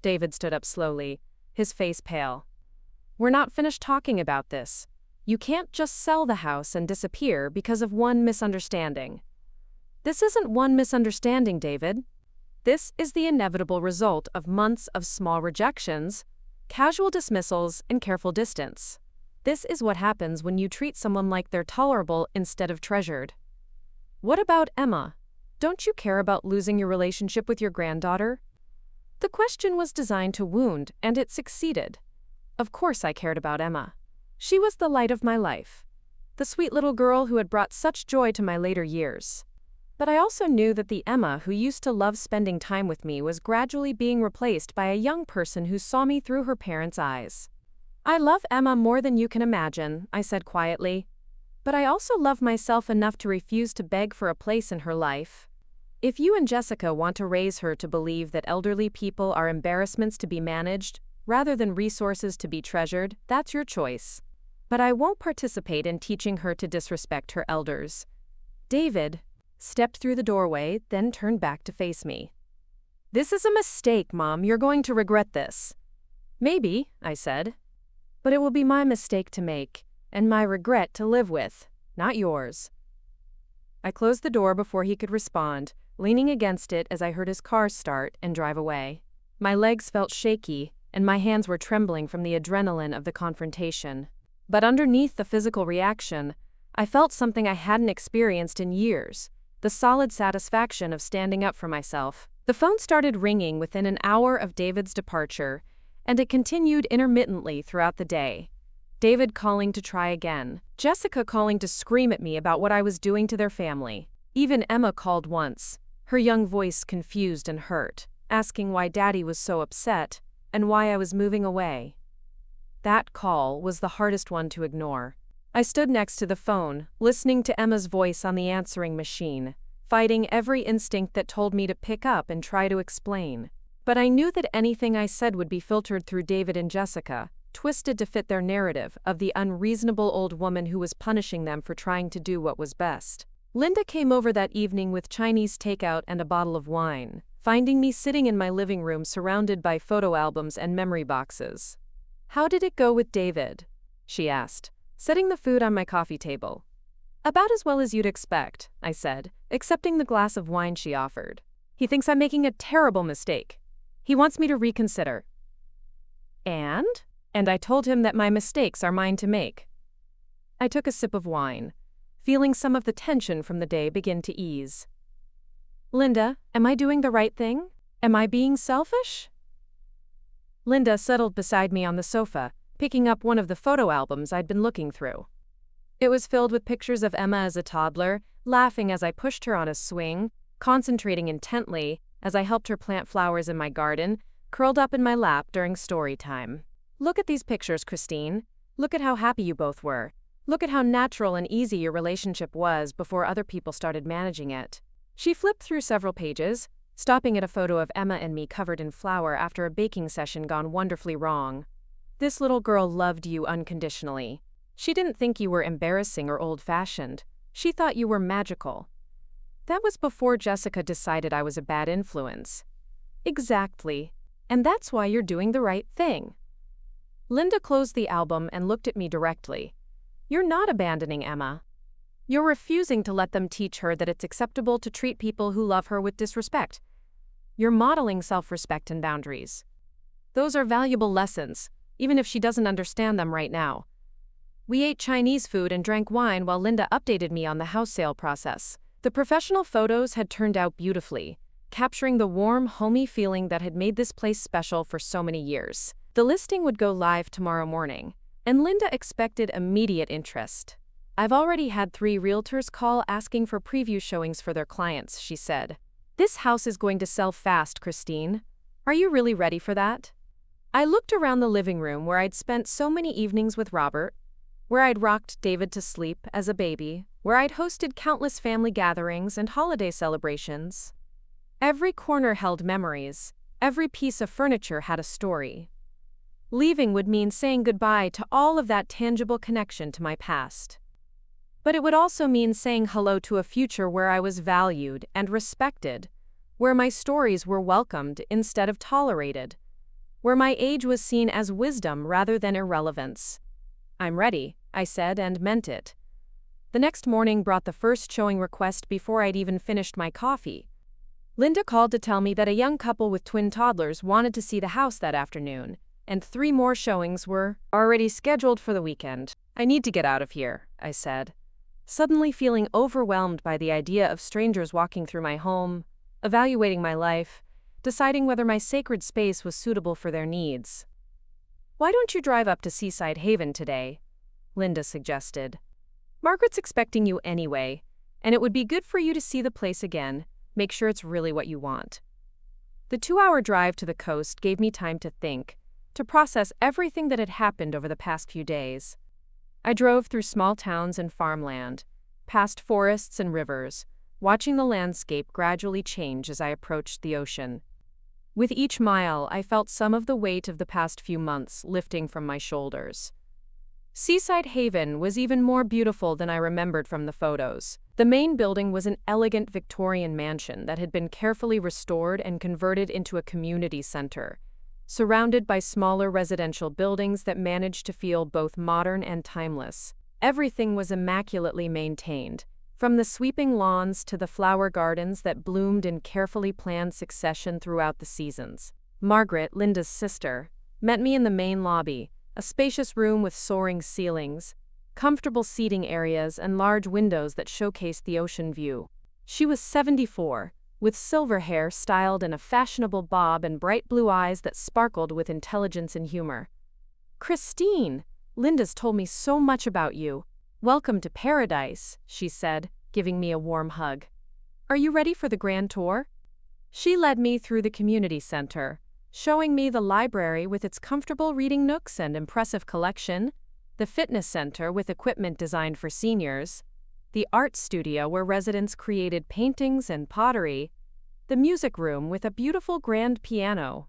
David stood up slowly, his face pale. We're not finished talking about this. You can't just sell the house and disappear because of one misunderstanding. This isn't one misunderstanding, David. This is the inevitable result of months of small rejections, casual dismissals, and careful distance. This is what happens when you treat someone like they're tolerable instead of treasured. What about Emma? Don't you care about losing your relationship with your granddaughter? The question was designed to wound, and it succeeded. Of course I cared about Emma. She was the light of my life, the sweet little girl who had brought such joy to my later years. But I also knew that the Emma who used to love spending time with me was gradually being replaced by a young person who saw me through her parents' eyes. I love Emma more than you can imagine, I said quietly. But I also love myself enough to refuse to beg for a place in her life. If you and Jessica want to raise her to believe that elderly people are embarrassments to be managed, rather than resources to be treasured, that's your choice. But I won't participate in teaching her to disrespect her elders. David stepped through the doorway, then turned back to face me. This is a mistake, Mom. You're going to regret this. Maybe, I said. But it will be my mistake to make, and my regret to live with, not yours. I closed the door before he could respond, leaning against it as I heard his car start and drive away. My legs felt shaky, and my hands were trembling from the adrenaline of the confrontation. But underneath the physical reaction, I felt something I hadn't experienced in years, the solid satisfaction of standing up for myself. The phone started ringing within an hour of David's departure, and it continued intermittently throughout the day. David calling to try again, Jessica calling to scream at me about what I was doing to their family. Even Emma called once, her young voice confused and hurt, asking why Daddy was so upset and why I was moving away. That call was the hardest one to ignore. I stood next to the phone, listening to Emma's voice on the answering machine, fighting every instinct that told me to pick up and try to explain. But I knew that anything I said would be filtered through David and Jessica, twisted to fit their narrative of the unreasonable old woman who was punishing them for trying to do what was best. Linda came over that evening with Chinese takeout and a bottle of wine, finding me sitting in my living room surrounded by photo albums and memory boxes. "How did it go with David?" she asked, setting the food on my coffee table. "About as well as you'd expect," I said, accepting the glass of wine she offered. "He thinks I'm making a terrible mistake. He wants me to reconsider." And I told him that my mistakes are mine to make. I took a sip of wine, feeling some of the tension from the day begin to ease. "Linda, am I doing the right thing? Am I being selfish?" Linda settled beside me on the sofa, picking up one of the photo albums I'd been looking through. It was filled with pictures of Emma as a toddler, laughing as I pushed her on a swing, concentrating intently as I helped her plant flowers in my garden, curled up in my lap during story time. "Look at these pictures, Christine. Look at how happy you both were. Look at how natural and easy your relationship was before other people started managing it." She flipped through several pages, stopping at a photo of Emma and me covered in flour after a baking session gone wonderfully wrong. "This little girl loved you unconditionally. She didn't think you were embarrassing or old-fashioned. She thought you were magical. That was before Jessica decided I was a bad influence." "Exactly. And that's why you're doing the right thing." Linda closed the album and looked at me directly. "You're not abandoning Emma. You're refusing to let them teach her that it's acceptable to treat people who love her with disrespect. You're modeling self-respect and boundaries. Those are valuable lessons, even if she doesn't understand them right now." We ate Chinese food and drank wine while Linda updated me on the house sale process. The professional photos had turned out beautifully, capturing the warm, homey feeling that had made this place special for so many years. The listing would go live tomorrow morning, and Linda expected immediate interest. "I've already had 3 realtors call asking for preview showings for their clients," she said. "This house is going to sell fast, Christine. Are you really ready for that?" I looked around the living room where I'd spent so many evenings with Robert, where I'd rocked David to sleep as a baby, where I'd hosted countless family gatherings and holiday celebrations. Every corner held memories, every piece of furniture had a story. Leaving would mean saying goodbye to all of that tangible connection to my past. But it would also mean saying hello to a future where I was valued and respected, where my stories were welcomed instead of tolerated, where my age was seen as wisdom rather than irrelevance. "I'm ready," I said, and meant it. The next morning brought the first showing request before I'd even finished my coffee. Linda called to tell me that a young couple with twin toddlers wanted to see the house that afternoon, and 3 more showings were already scheduled for the weekend. "I need to get out of here," I said, suddenly feeling overwhelmed by the idea of strangers walking through my home, evaluating my life, deciding whether my sacred space was suitable for their needs. "Why don't you drive up to Seaside Haven today?" Linda suggested. "Margaret's expecting you anyway, and it would be good for you to see the place again, make sure it's really what you want." The 2-hour drive to the coast gave me time to think, to process everything that had happened over the past few days. I drove through small towns and farmland, past forests and rivers, watching the landscape gradually change as I approached the ocean. With each mile, I felt some of the weight of the past few months lifting from my shoulders. Seaside Haven was even more beautiful than I remembered from the photos. The main building was an elegant Victorian mansion that had been carefully restored and converted into a community center, surrounded by smaller residential buildings that managed to feel both modern and timeless. Everything was immaculately maintained, from the sweeping lawns to the flower gardens that bloomed in carefully planned succession throughout the seasons. Margaret, Linda's sister, met me in the main lobby, a spacious room with soaring ceilings, comfortable seating areas, and large windows that showcased the ocean view. She was 74, with silver hair styled in a fashionable bob and bright blue eyes that sparkled with intelligence and humor. "Christine, Linda's told me so much about you. Welcome to paradise," she said, giving me a warm hug. "Are you ready for the grand tour?" She led me through the community center, showing me the library with its comfortable reading nooks and impressive collection, the fitness center with equipment designed for seniors, the art studio where residents created paintings and pottery, the music room with a beautiful grand piano.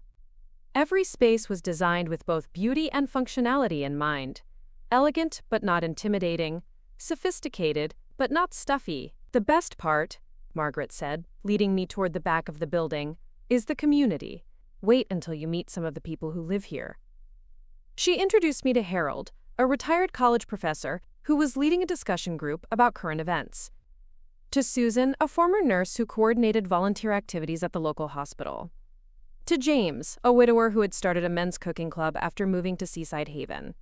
Every space was designed with both beauty and functionality in mind. Elegant but not intimidating, sophisticated but not stuffy. "The best part," Margaret said, leading me toward the back of the building, "is the community. Wait until you meet some of the people who live here." She introduced me to Harold, a retired college professor who was leading a discussion group about current events, to Susan, a former nurse who coordinated volunteer activities at the local hospital, to James, a widower who had started a men's cooking club after moving to Seaside Haven.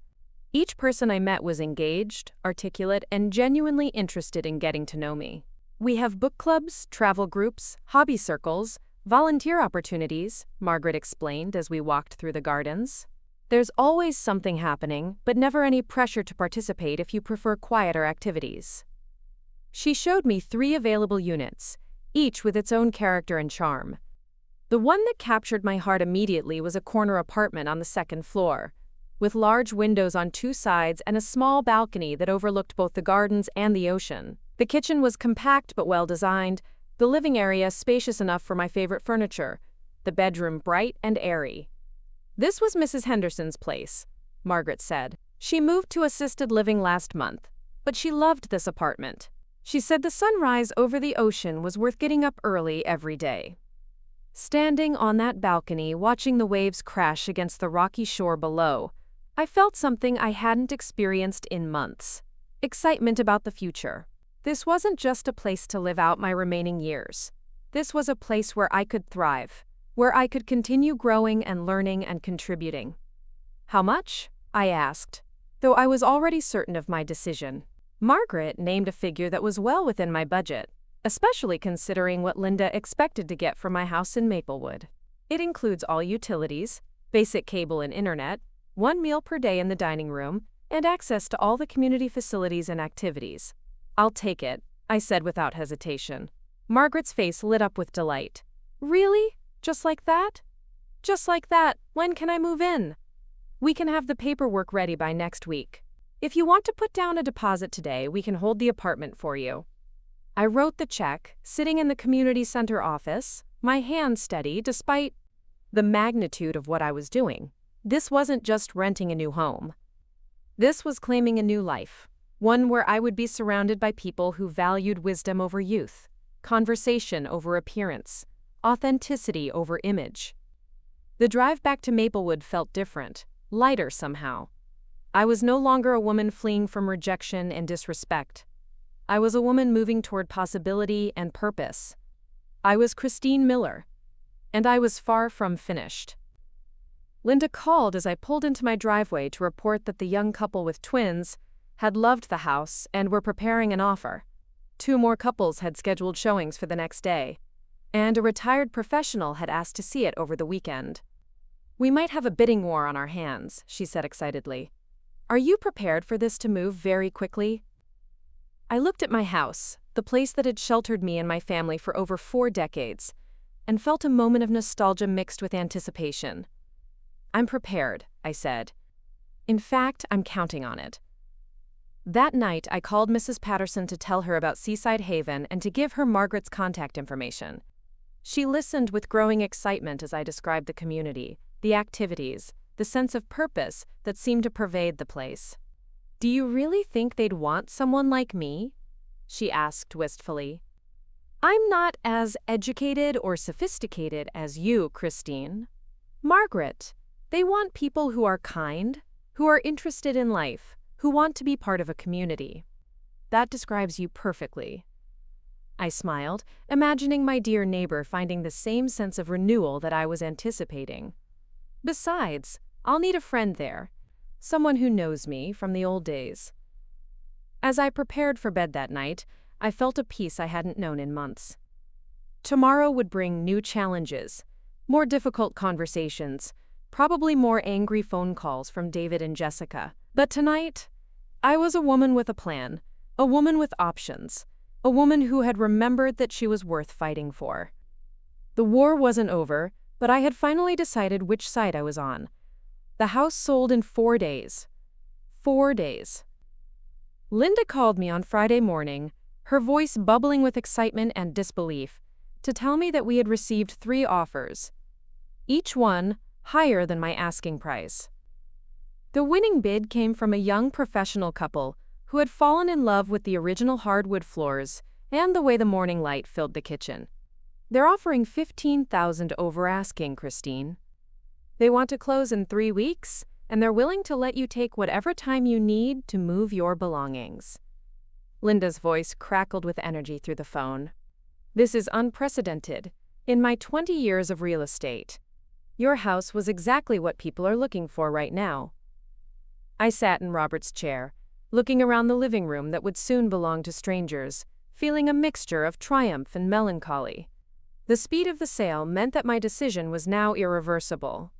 Each person I met was engaged, articulate, and genuinely interested in getting to know me. "We have book clubs, travel groups, hobby circles, volunteer opportunities," Margaret explained as we walked through the gardens. "There's always something happening, but never any pressure to participate if you prefer quieter activities." She showed me 3 available units, each with its own character and charm. The one that captured my heart immediately was a corner apartment on the 2nd floor, with large windows on 2 sides and a small balcony that overlooked both the gardens and the ocean. The kitchen was compact but well-designed, the living area spacious enough for my favorite furniture, the bedroom bright and airy. "This was Mrs. Henderson's place," Margaret said. "She moved to assisted living last month, but she loved this apartment. She said the sunrise over the ocean was worth getting up early every day." Standing on that balcony, watching the waves crash against the rocky shore below, I felt something I hadn't experienced in months: excitement about the future. This wasn't just a place to live out my remaining years. This was a place where I could thrive, where I could continue growing and learning and contributing. "How much?" I asked, though I was already certain of my decision. Margaret named a figure that was well within my budget, especially considering what Linda expected to get from my house in Maplewood. "It includes all utilities, basic cable and internet, 1 meal per day in the dining room, and access to all the community facilities and activities." "I'll take it," I said without hesitation. Margaret's face lit up with delight. "Really? Just like that?" "Just like that. When can I move in?" "We can have the paperwork ready by next week. If you want to put down a deposit today, we can hold the apartment for you." I wrote the check, sitting in the community center office, my hand steady despite the magnitude of what I was doing. This wasn't just renting a new home. This was claiming a new life, one where I would be surrounded by people who valued wisdom over youth, conversation over appearance, authenticity over image. The drive back to Maplewood felt different, lighter somehow. I was no longer a woman fleeing from rejection and disrespect. I was a woman moving toward possibility and purpose. I was Christine Miller, and I was far from finished. Linda called as I pulled into my driveway to report that the young couple with twins had loved the house and were preparing an offer. 2 more couples had scheduled showings for the next day, and a retired professional had asked to see it over the weekend. "We might have a bidding war on our hands," she said excitedly. "Are you prepared for this to move very quickly?" I looked at my house, the place that had sheltered me and my family for over 4 decades, and felt a moment of nostalgia mixed with anticipation. "I'm prepared," I said. "In fact, I'm counting on it." That night, I called Mrs. Patterson to tell her about Seaside Haven and to give her Margaret's contact information. She listened with growing excitement as I described the community, the activities, the sense of purpose that seemed to pervade the place. "Do you really think they'd want someone like me?" she asked wistfully. "I'm not as educated or sophisticated as you, Christine." "Margaret, they want people who are kind, who are interested in life, who want to be part of a community." "That describes you perfectly." I smiled, imagining my dear neighbor finding the same sense of renewal that I was anticipating. "Besides, I'll need a friend there. Someone who knows me from the old days. As I prepared for bed that night, I felt a peace I hadn't known in months. Tomorrow would bring new challenges, more difficult conversations, probably more angry phone calls from David and Jessica. But tonight, I was a woman with a plan, a woman with options, a woman who had remembered that she was worth fighting for. The war wasn't over, but I had finally decided which side I was on. The house sold in 4 days. 4 days. Linda called me on Friday morning, her voice bubbling with excitement and disbelief, to tell me that we had received 3 offers, each one higher than my asking price. The winning bid came from a young professional couple who had fallen in love with the original hardwood floors and the way the morning light filled the kitchen. They're offering $15,000 over asking, Christine. They want to close in 3 weeks, and they're willing to let you take whatever time you need to move your belongings. Linda's voice crackled with energy through the phone. This is unprecedented. In my 20 years of real estate, your house was exactly what people are looking for right now. I sat in Robert's chair, looking around the living room that would soon belong to strangers, feeling a mixture of triumph and melancholy. The speed of the sale meant that my decision was now irreversible.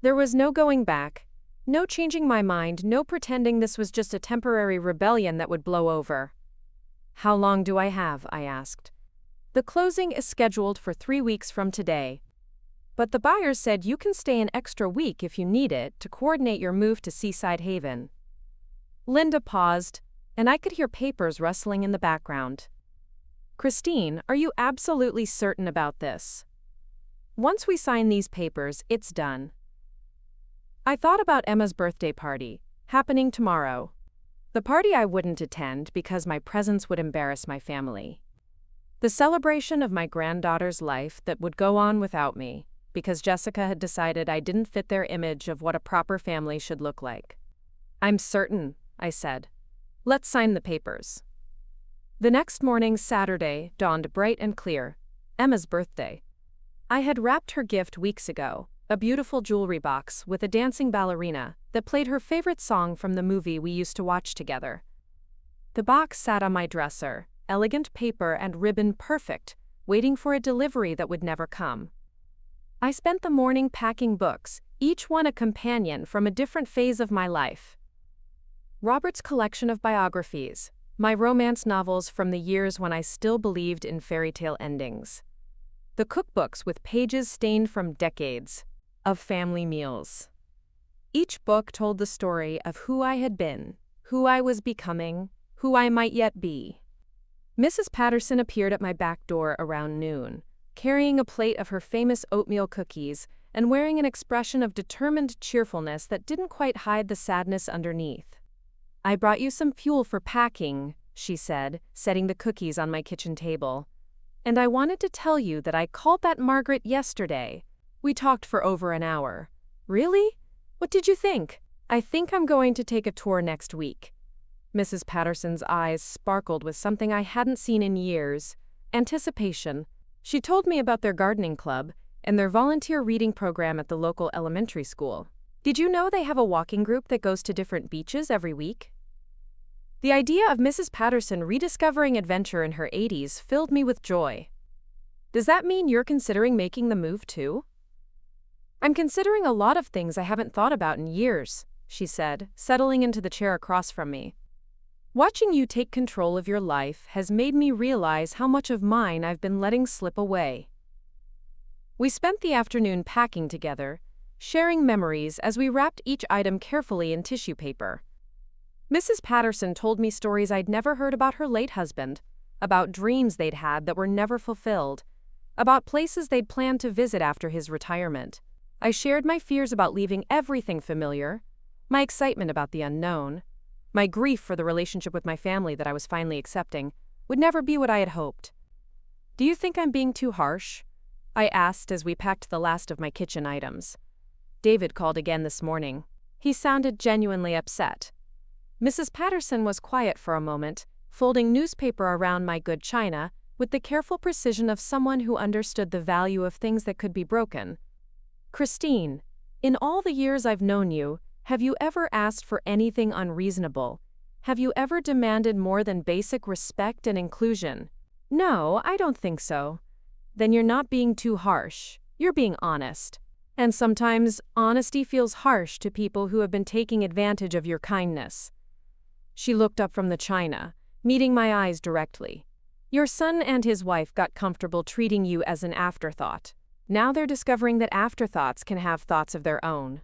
There was no going back, no changing my mind, no pretending this was just a temporary rebellion that would blow over. How long do I have? I asked. The closing is scheduled for 3 weeks from today. But the buyers said you can stay an extra week if you need it to coordinate your move to Seaside Haven. Linda paused, and I could hear papers rustling in the background. Christine, are you absolutely certain about this? Once we sign these papers, it's done. I thought about Emma's birthday party, happening tomorrow. The party I wouldn't attend because my presence would embarrass my family. The celebration of my granddaughter's life that would go on without me, because Jessica had decided I didn't fit their image of what a proper family should look like. I'm certain, I said. Let's sign the papers. The next morning, Saturday, dawned bright and clear. Emma's birthday. I had wrapped her gift weeks ago, a beautiful jewelry box with a dancing ballerina that played her favorite song from the movie we used to watch together. The box sat on my dresser, elegant paper and ribbon perfect, waiting for a delivery that would never come. I spent the morning packing books, each one a companion from a different phase of my life. Robert's collection of biographies, my romance novels from the years when I still believed in fairy tale endings. The cookbooks with pages stained from decades of family meals. Each book told the story of who I had been, who I was becoming, who I might yet be. Mrs. Patterson appeared at my back door around noon, carrying a plate of her famous oatmeal cookies and wearing an expression of determined cheerfulness that didn't quite hide the sadness underneath. I brought you some fuel for packing, she said, setting the cookies on my kitchen table. And I wanted to tell you that I called that Margaret yesterday. We talked for over an hour. Really? What did you think? I think I'm going to take a tour next week. Mrs. Patterson's eyes sparkled with something I hadn't seen in years, anticipation. She told me about their gardening club and their volunteer reading program at the local elementary school. Did you know they have a walking group that goes to different beaches every week? The idea of Mrs. Patterson rediscovering adventure in her 80s filled me with joy. Does that mean you're considering making the move too? I'm considering a lot of things I haven't thought about in years, she said, settling into the chair across from me. Watching you take control of your life has made me realize how much of mine I've been letting slip away. We spent the afternoon packing together, sharing memories as we wrapped each item carefully in tissue paper. Mrs. Patterson told me stories I'd never heard about her late husband, about dreams they'd had that were never fulfilled, about places they'd planned to visit after his retirement. I shared my fears about leaving everything familiar, my excitement about the unknown, my grief for the relationship with my family that I was finally accepting would never be what I had hoped. Do you think I'm being too harsh? I asked as we packed the last of my kitchen items. David called again this morning. He sounded genuinely upset. Mrs. Patterson was quiet for a moment, folding newspaper around my good china with the careful precision of someone who understood the value of things that could be broken. Christine, In all the years I've known you, have you ever asked for anything unreasonable? Have you ever demanded more than basic respect and inclusion? No, I don't think so. Then you're not being too harsh. You're being honest. And sometimes, honesty feels harsh to people who have been taking advantage of your kindness. She looked up from the china, meeting my eyes directly. Your son and his wife got comfortable treating you as an afterthought. Now they're discovering that afterthoughts can have thoughts of their own.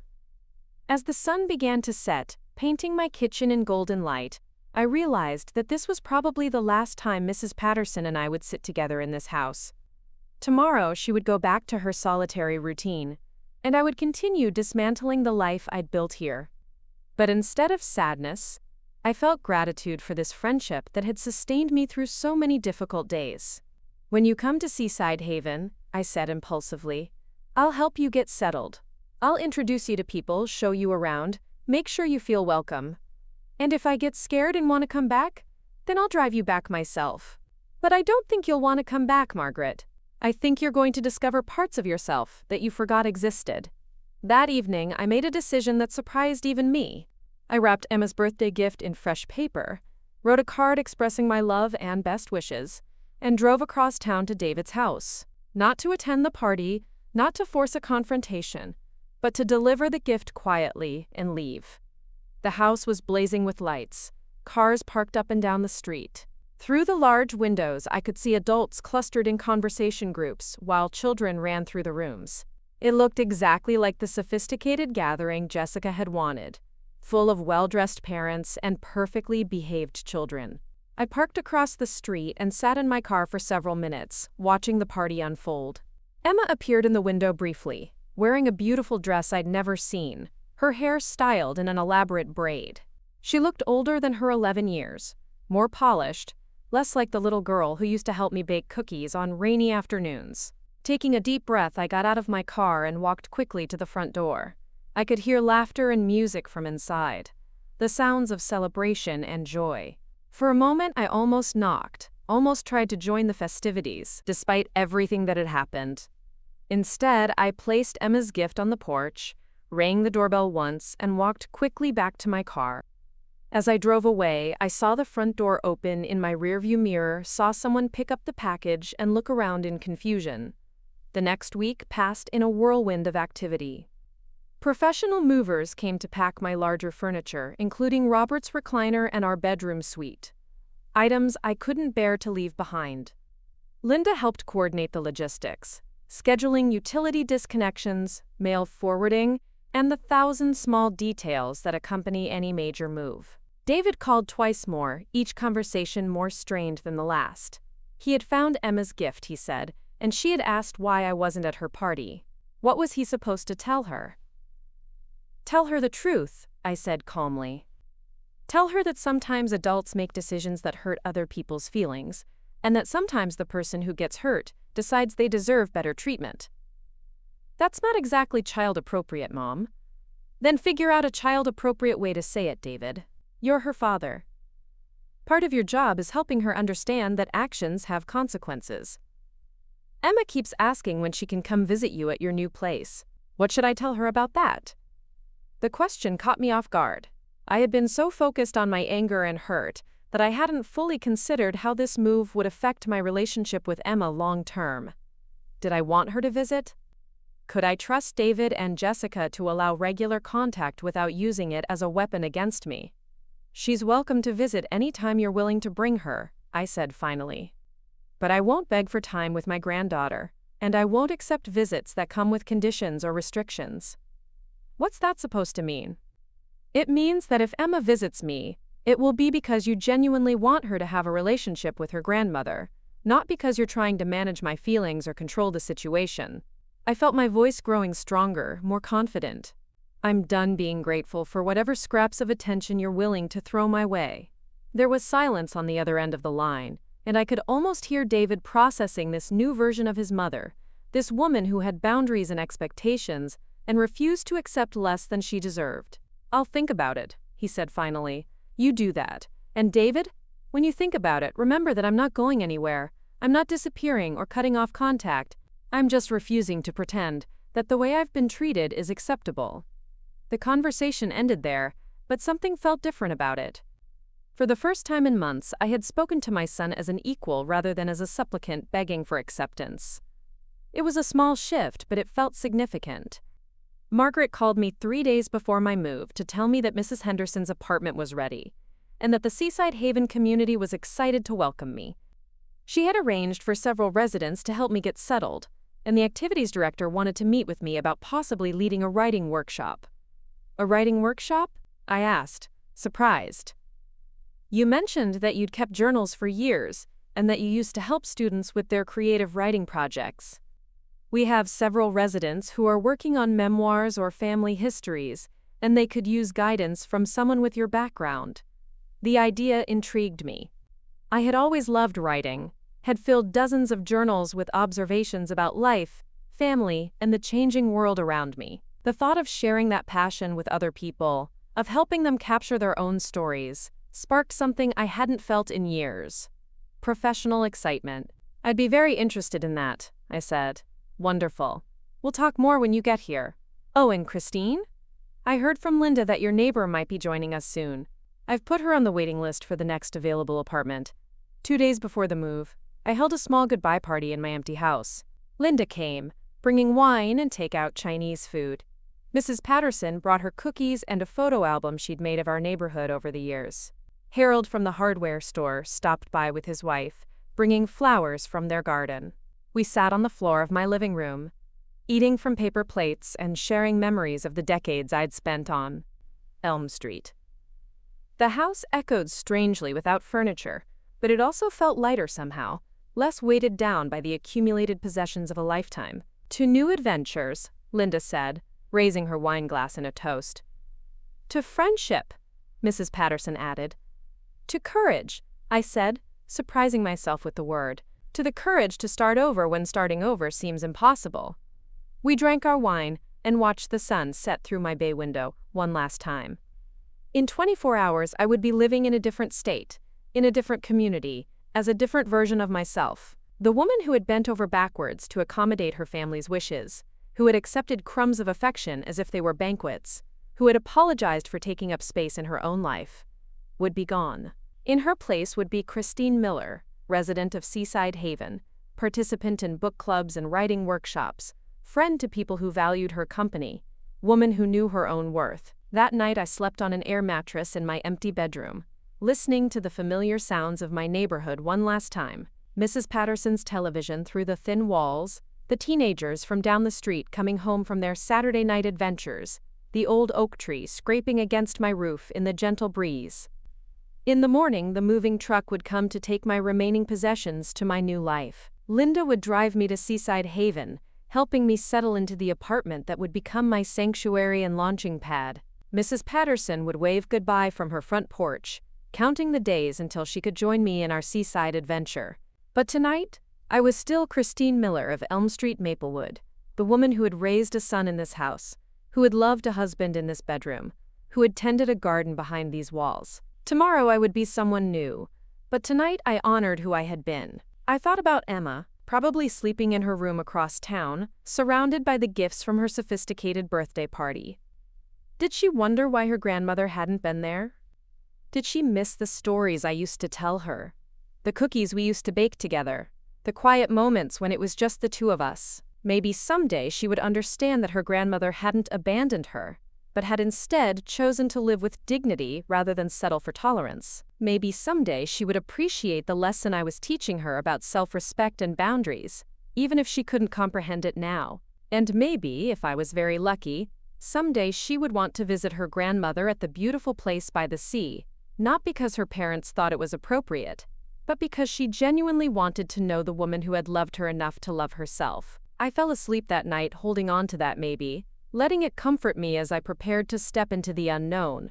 As the sun began to set, painting my kitchen in golden light, I realized that this was probably the last time Mrs. Patterson and I would sit together in this house. Tomorrow she would go back to her solitary routine, and I would continue dismantling the life I'd built here. But instead of sadness, I felt gratitude for this friendship that had sustained me through so many difficult days. When you come to Seaside Haven, I said impulsively, I'll help you get settled. I'll introduce you to people, show you around, make sure you feel welcome. And if I get scared and want to come back, then I'll drive you back myself. But I don't think you'll want to come back, Margaret. I think you're going to discover parts of yourself that you forgot existed. That evening, I made a decision that surprised even me. I wrapped Emma's birthday gift in fresh paper, wrote a card expressing my love and best wishes, and drove across town to David's house. Not to attend the party, not to force a confrontation, but to deliver the gift quietly and leave. The house was blazing with lights, cars parked up and down the street. Through the large windows, I could see adults clustered in conversation groups while children ran through the rooms. It looked exactly like the sophisticated gathering Jessica had wanted, full of well-dressed parents and perfectly behaved children. I parked across the street and sat in my car for several minutes, watching the party unfold. Emma appeared in the window briefly, wearing a beautiful dress I'd never seen, her hair styled in an elaborate braid. She looked older than her 11 years, more polished, less like the little girl who used to help me bake cookies on rainy afternoons. Taking a deep breath, I got out of my car and walked quickly to the front door. I could hear laughter and music from inside, the sounds of celebration and joy. For a moment, I almost knocked, almost tried to join the festivities, despite everything that had happened. Instead, I placed Emma's gift on the porch, rang the doorbell once, and walked quickly back to my car. As I drove away, I saw the front door open in my rearview mirror, saw someone pick up the package and look around in confusion. The next week passed in a whirlwind of activity. Professional movers came to pack my larger furniture, including Robert's recliner and our bedroom suite. Items I couldn't bear to leave behind. Linda helped coordinate the logistics, scheduling utility disconnections, mail forwarding, and the 1,000 small details that accompany any major move. David called twice more, each conversation more strained than the last. He had found Emma's gift, he said, and she had asked why I wasn't at her party. What was he supposed to tell her? Tell her the truth, I said calmly. Tell her that sometimes adults make decisions that hurt other people's feelings, and that sometimes the person who gets hurt decides they deserve better treatment. That's not exactly child-appropriate, Mom. Then figure out a child-appropriate way to say it, David. You're her father. Part of your job is helping her understand that actions have consequences. Emma keeps asking when she can come visit you at your new place. What should I tell her about that? The question caught me off guard. I had been so focused on my anger and hurt that I hadn't fully considered how this move would affect my relationship with Emma long-term. Did I want her to visit? Could I trust David and Jessica to allow regular contact without using it as a weapon against me? She's welcome to visit any time you're willing to bring her, I said finally. But I won't beg for time with my granddaughter, and I won't accept visits that come with conditions or restrictions. What's that supposed to mean? It means that if Emma visits me, it will be because you genuinely want her to have a relationship with her grandmother, not because you're trying to manage my feelings or control the situation. I felt my voice growing stronger, more confident. I'm done being grateful for whatever scraps of attention you're willing to throw my way. There was silence on the other end of the line, and I could almost hear David processing this new version of his mother, this woman who had boundaries and expectations and refused to accept less than she deserved. I'll think about it, he said finally. You do that. And David, when you think about it, remember that I'm not going anywhere. I'm not disappearing or cutting off contact. I'm just refusing to pretend that the way I've been treated is acceptable. The conversation ended there, but something felt different about it. For the first time in months, I had spoken to my son as an equal rather than as a supplicant begging for acceptance. It was a small shift, but it felt significant. Margaret called me 3 days before my move to tell me that Mrs. Henderson's apartment was ready, and that the Seaside Haven community was excited to welcome me. She had arranged for several residents to help me get settled, and the activities director wanted to meet with me about possibly leading a writing workshop. A writing workshop? I asked, surprised. You mentioned that you'd kept journals for years, and that you used to help students with their creative writing projects. We have several residents who are working on memoirs or family histories, and they could use guidance from someone with your background. The idea intrigued me. I had always loved writing, had filled dozens of journals with observations about life, family, and the changing world around me. The thought of sharing that passion with other people, of helping them capture their own stories, sparked something I hadn't felt in years. Professional excitement. I'd be very interested in that, I said. Wonderful. We'll talk more when you get here. Oh, and Christine? I heard from Linda that your neighbor might be joining us soon. I've put her on the waiting list for the next available apartment. 2 days before the move, I held a small goodbye party in my empty house. Linda came, bringing wine and takeout Chinese food. Mrs. Patterson brought her cookies and a photo album she'd made of our neighborhood over the years. Harold from the hardware store stopped by with his wife, bringing flowers from their garden. We sat on the floor of my living room, eating from paper plates and sharing memories of the decades I'd spent on Elm Street. The house echoed strangely without furniture, but it also felt lighter somehow, less weighted down by the accumulated possessions of a lifetime. To new adventures, Linda said, raising her wine glass in a toast. To friendship, Mrs. Patterson added. To courage, I said, surprising myself with the word. To the courage to start over when starting over seems impossible. We drank our wine and watched the sun set through my bay window one last time. In 24 hours, I would be living in a different state, in a different community, as a different version of myself. The woman who had bent over backwards to accommodate her family's wishes, who had accepted crumbs of affection as if they were banquets, who had apologized for taking up space in her own life, would be gone. In her place would be Christine Miller, resident of Seaside Haven, participant in book clubs and writing workshops, friend to people who valued her company, woman who knew her own worth. That night I slept on an air mattress in my empty bedroom, listening to the familiar sounds of my neighborhood one last time. Mrs. Patterson's television through the thin walls, the teenagers from down the street coming home from their Saturday night adventures, the old oak tree scraping against my roof in the gentle breeze. In the morning, the moving truck would come to take my remaining possessions to my new life. Linda would drive me to Seaside Haven, helping me settle into the apartment that would become my sanctuary and launching pad. Mrs. Patterson would wave goodbye from her front porch, counting the days until she could join me in our seaside adventure. But tonight, I was still Christine Miller of Elm Street, Maplewood, the woman who had raised a son in this house, who had loved a husband in this bedroom, who had tended a garden behind these walls. Tomorrow I would be someone new, but tonight I honored who I had been. I thought about Emma, probably sleeping in her room across town, surrounded by the gifts from her sophisticated birthday party. Did she wonder why her grandmother hadn't been there? Did she miss the stories I used to tell her? The cookies we used to bake together? The quiet moments when it was just the two of us? Maybe someday she would understand that her grandmother hadn't abandoned her, but had instead chosen to live with dignity rather than settle for tolerance. Maybe someday she would appreciate the lesson I was teaching her about self-respect and boundaries, even if she couldn't comprehend it now. And maybe, if I was very lucky, someday she would want to visit her grandmother at the beautiful place by the sea, not because her parents thought it was appropriate, but because she genuinely wanted to know the woman who had loved her enough to love herself. I fell asleep that night holding on to that maybe, letting it comfort me as I prepared to step into the unknown.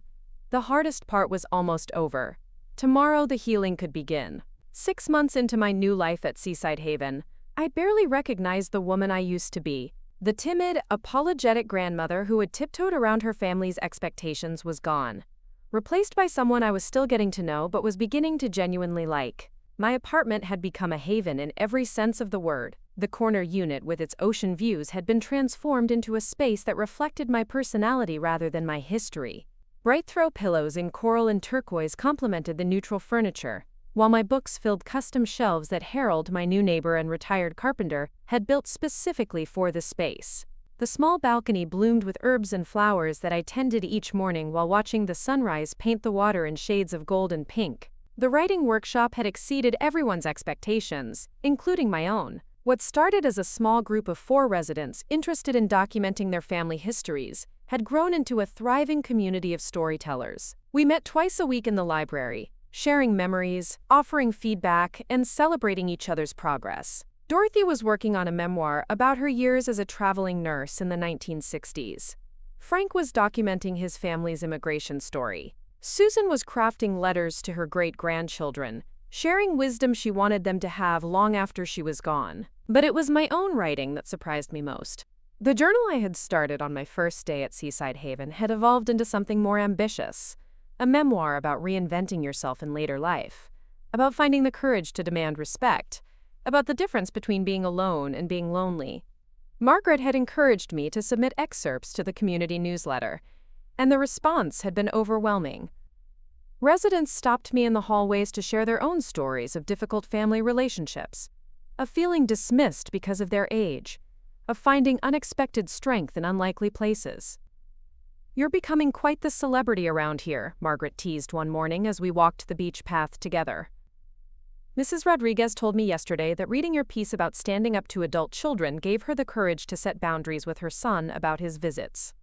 The hardest part was almost over. Tomorrow the healing could begin. 6 months into my new life at Seaside Haven, I barely recognized the woman I used to be. The timid, apologetic grandmother who had tiptoed around her family's expectations was gone, replaced by someone I was still getting to know but was beginning to genuinely like. My apartment had become a haven in every sense of the word. The corner unit with its ocean views had been transformed into a space that reflected my personality rather than my history. Bright throw pillows in coral and turquoise complemented the neutral furniture, while my books filled custom shelves that Harold, my new neighbor and retired carpenter, had built specifically for the space. The small balcony bloomed with herbs and flowers that I tended each morning while watching the sunrise paint the water in shades of gold and pink. The writing workshop had exceeded everyone's expectations, including my own. What started as a small group of 4 residents interested in documenting their family histories had grown into a thriving community of storytellers. We met twice a week in the library, sharing memories, offering feedback, and celebrating each other's progress. Dorothy was working on a memoir about her years as a traveling nurse in the 1960s. Frank was documenting his family's immigration story. Susan was crafting letters to her great-grandchildren, sharing wisdom she wanted them to have long after she was gone. But it was my own writing that surprised me most. The journal I had started on my first day at Seaside Haven had evolved into something more ambitious, a memoir about reinventing yourself in later life, about finding the courage to demand respect, about the difference between being alone and being lonely. Margaret had encouraged me to submit excerpts to the community newsletter, and the response had been overwhelming. Residents stopped me in the hallways to share their own stories of difficult family relationships, of feeling dismissed because of their age, of finding unexpected strength in unlikely places. "You're becoming quite the celebrity around here," Margaret teased one morning as we walked the beach path together. "Mrs. Rodriguez told me yesterday that reading your piece about standing up to adult children gave her the courage to set boundaries with her son about his visits."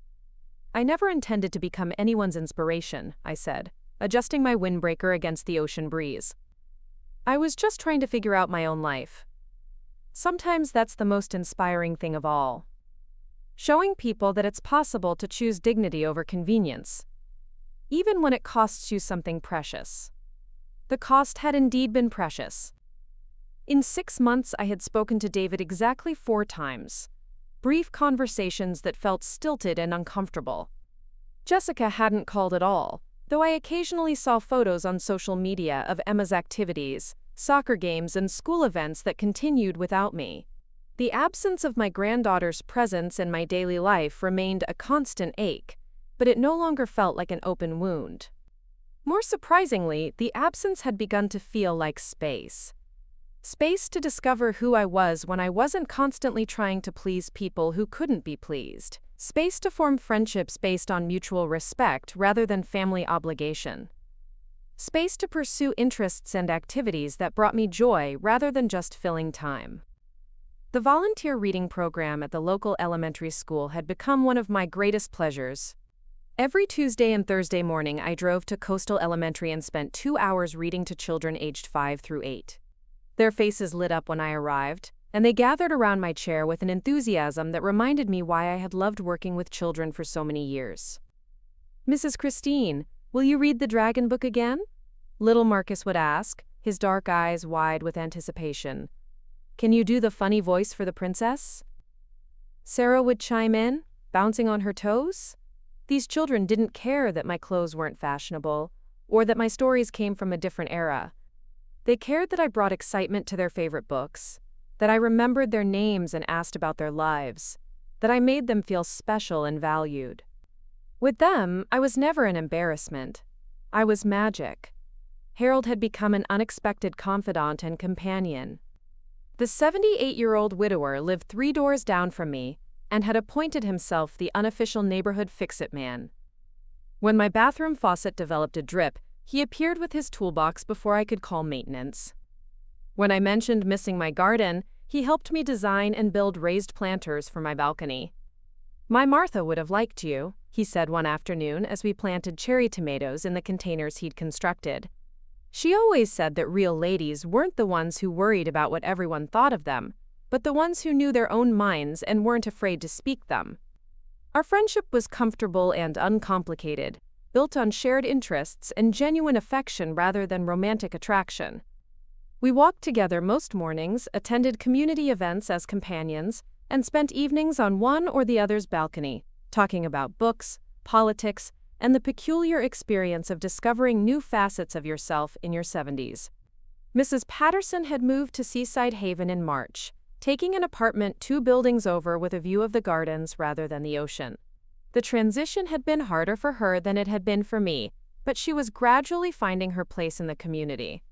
"I never intended to become anyone's inspiration," I said, adjusting my windbreaker against the ocean breeze. "I was just trying to figure out my own life. Sometimes that's the most inspiring thing of all. Showing people that it's possible to choose dignity over convenience, even when it costs you something precious." The cost had indeed been precious. In 6 months, I had spoken to David exactly 4 times. Brief conversations that felt stilted and uncomfortable. Jessica hadn't called at all, though I occasionally saw photos on social media of Emma's activities, soccer games, and school events that continued without me. The absence of my granddaughter's presence in my daily life remained a constant ache, but it no longer felt like an open wound. More surprisingly, the absence had begun to feel like space. Space to discover who I was when I wasn't constantly trying to please people who couldn't be pleased. Space to form friendships based on mutual respect rather than family obligation. Space to pursue interests and activities that brought me joy rather than just filling time. The volunteer reading program at the local elementary school had become one of my greatest pleasures. Every Tuesday and Thursday morning, I drove to Coastal Elementary and spent 2 hours reading to children aged 5 through 8. Their faces lit up when I arrived, and they gathered around my chair with an enthusiasm that reminded me why I had loved working with children for so many years. "Mrs. Christine, will you read the Dragon Book again?" Little Marcus would ask, his dark eyes wide with anticipation. "Can you do the funny voice for the princess?" Sarah would chime in, bouncing on her toes. These children didn't care that my clothes weren't fashionable, or that my stories came from a different era. They cared that I brought excitement to their favorite books, that I remembered their names and asked about their lives, that I made them feel special and valued. With them, I was never an embarrassment. I was magic. Harold had become an unexpected confidant and companion. The 78-year-old widower lived 3 doors down from me and had appointed himself the unofficial neighborhood fix-it man. When my bathroom faucet developed a drip, he appeared with his toolbox before I could call maintenance. When I mentioned missing my garden, he helped me design and build raised planters for my balcony. "My Martha would have liked you," he said one afternoon as we planted cherry tomatoes in the containers he'd constructed. "She always said that real ladies weren't the ones who worried about what everyone thought of them, but the ones who knew their own minds and weren't afraid to speak them." Our friendship was comfortable and uncomplicated, built on shared interests and genuine affection rather than romantic attraction. We walked together most mornings, attended community events as companions, and spent evenings on one or the other's balcony, talking about books, politics, and the peculiar experience of discovering new facets of yourself in your 70s. Mrs. Patterson had moved to Seaside Haven in March, taking an apartment 2 buildings over with a view of the gardens rather than the ocean. The transition had been harder for her than it had been for me, but she was gradually finding her place in the community.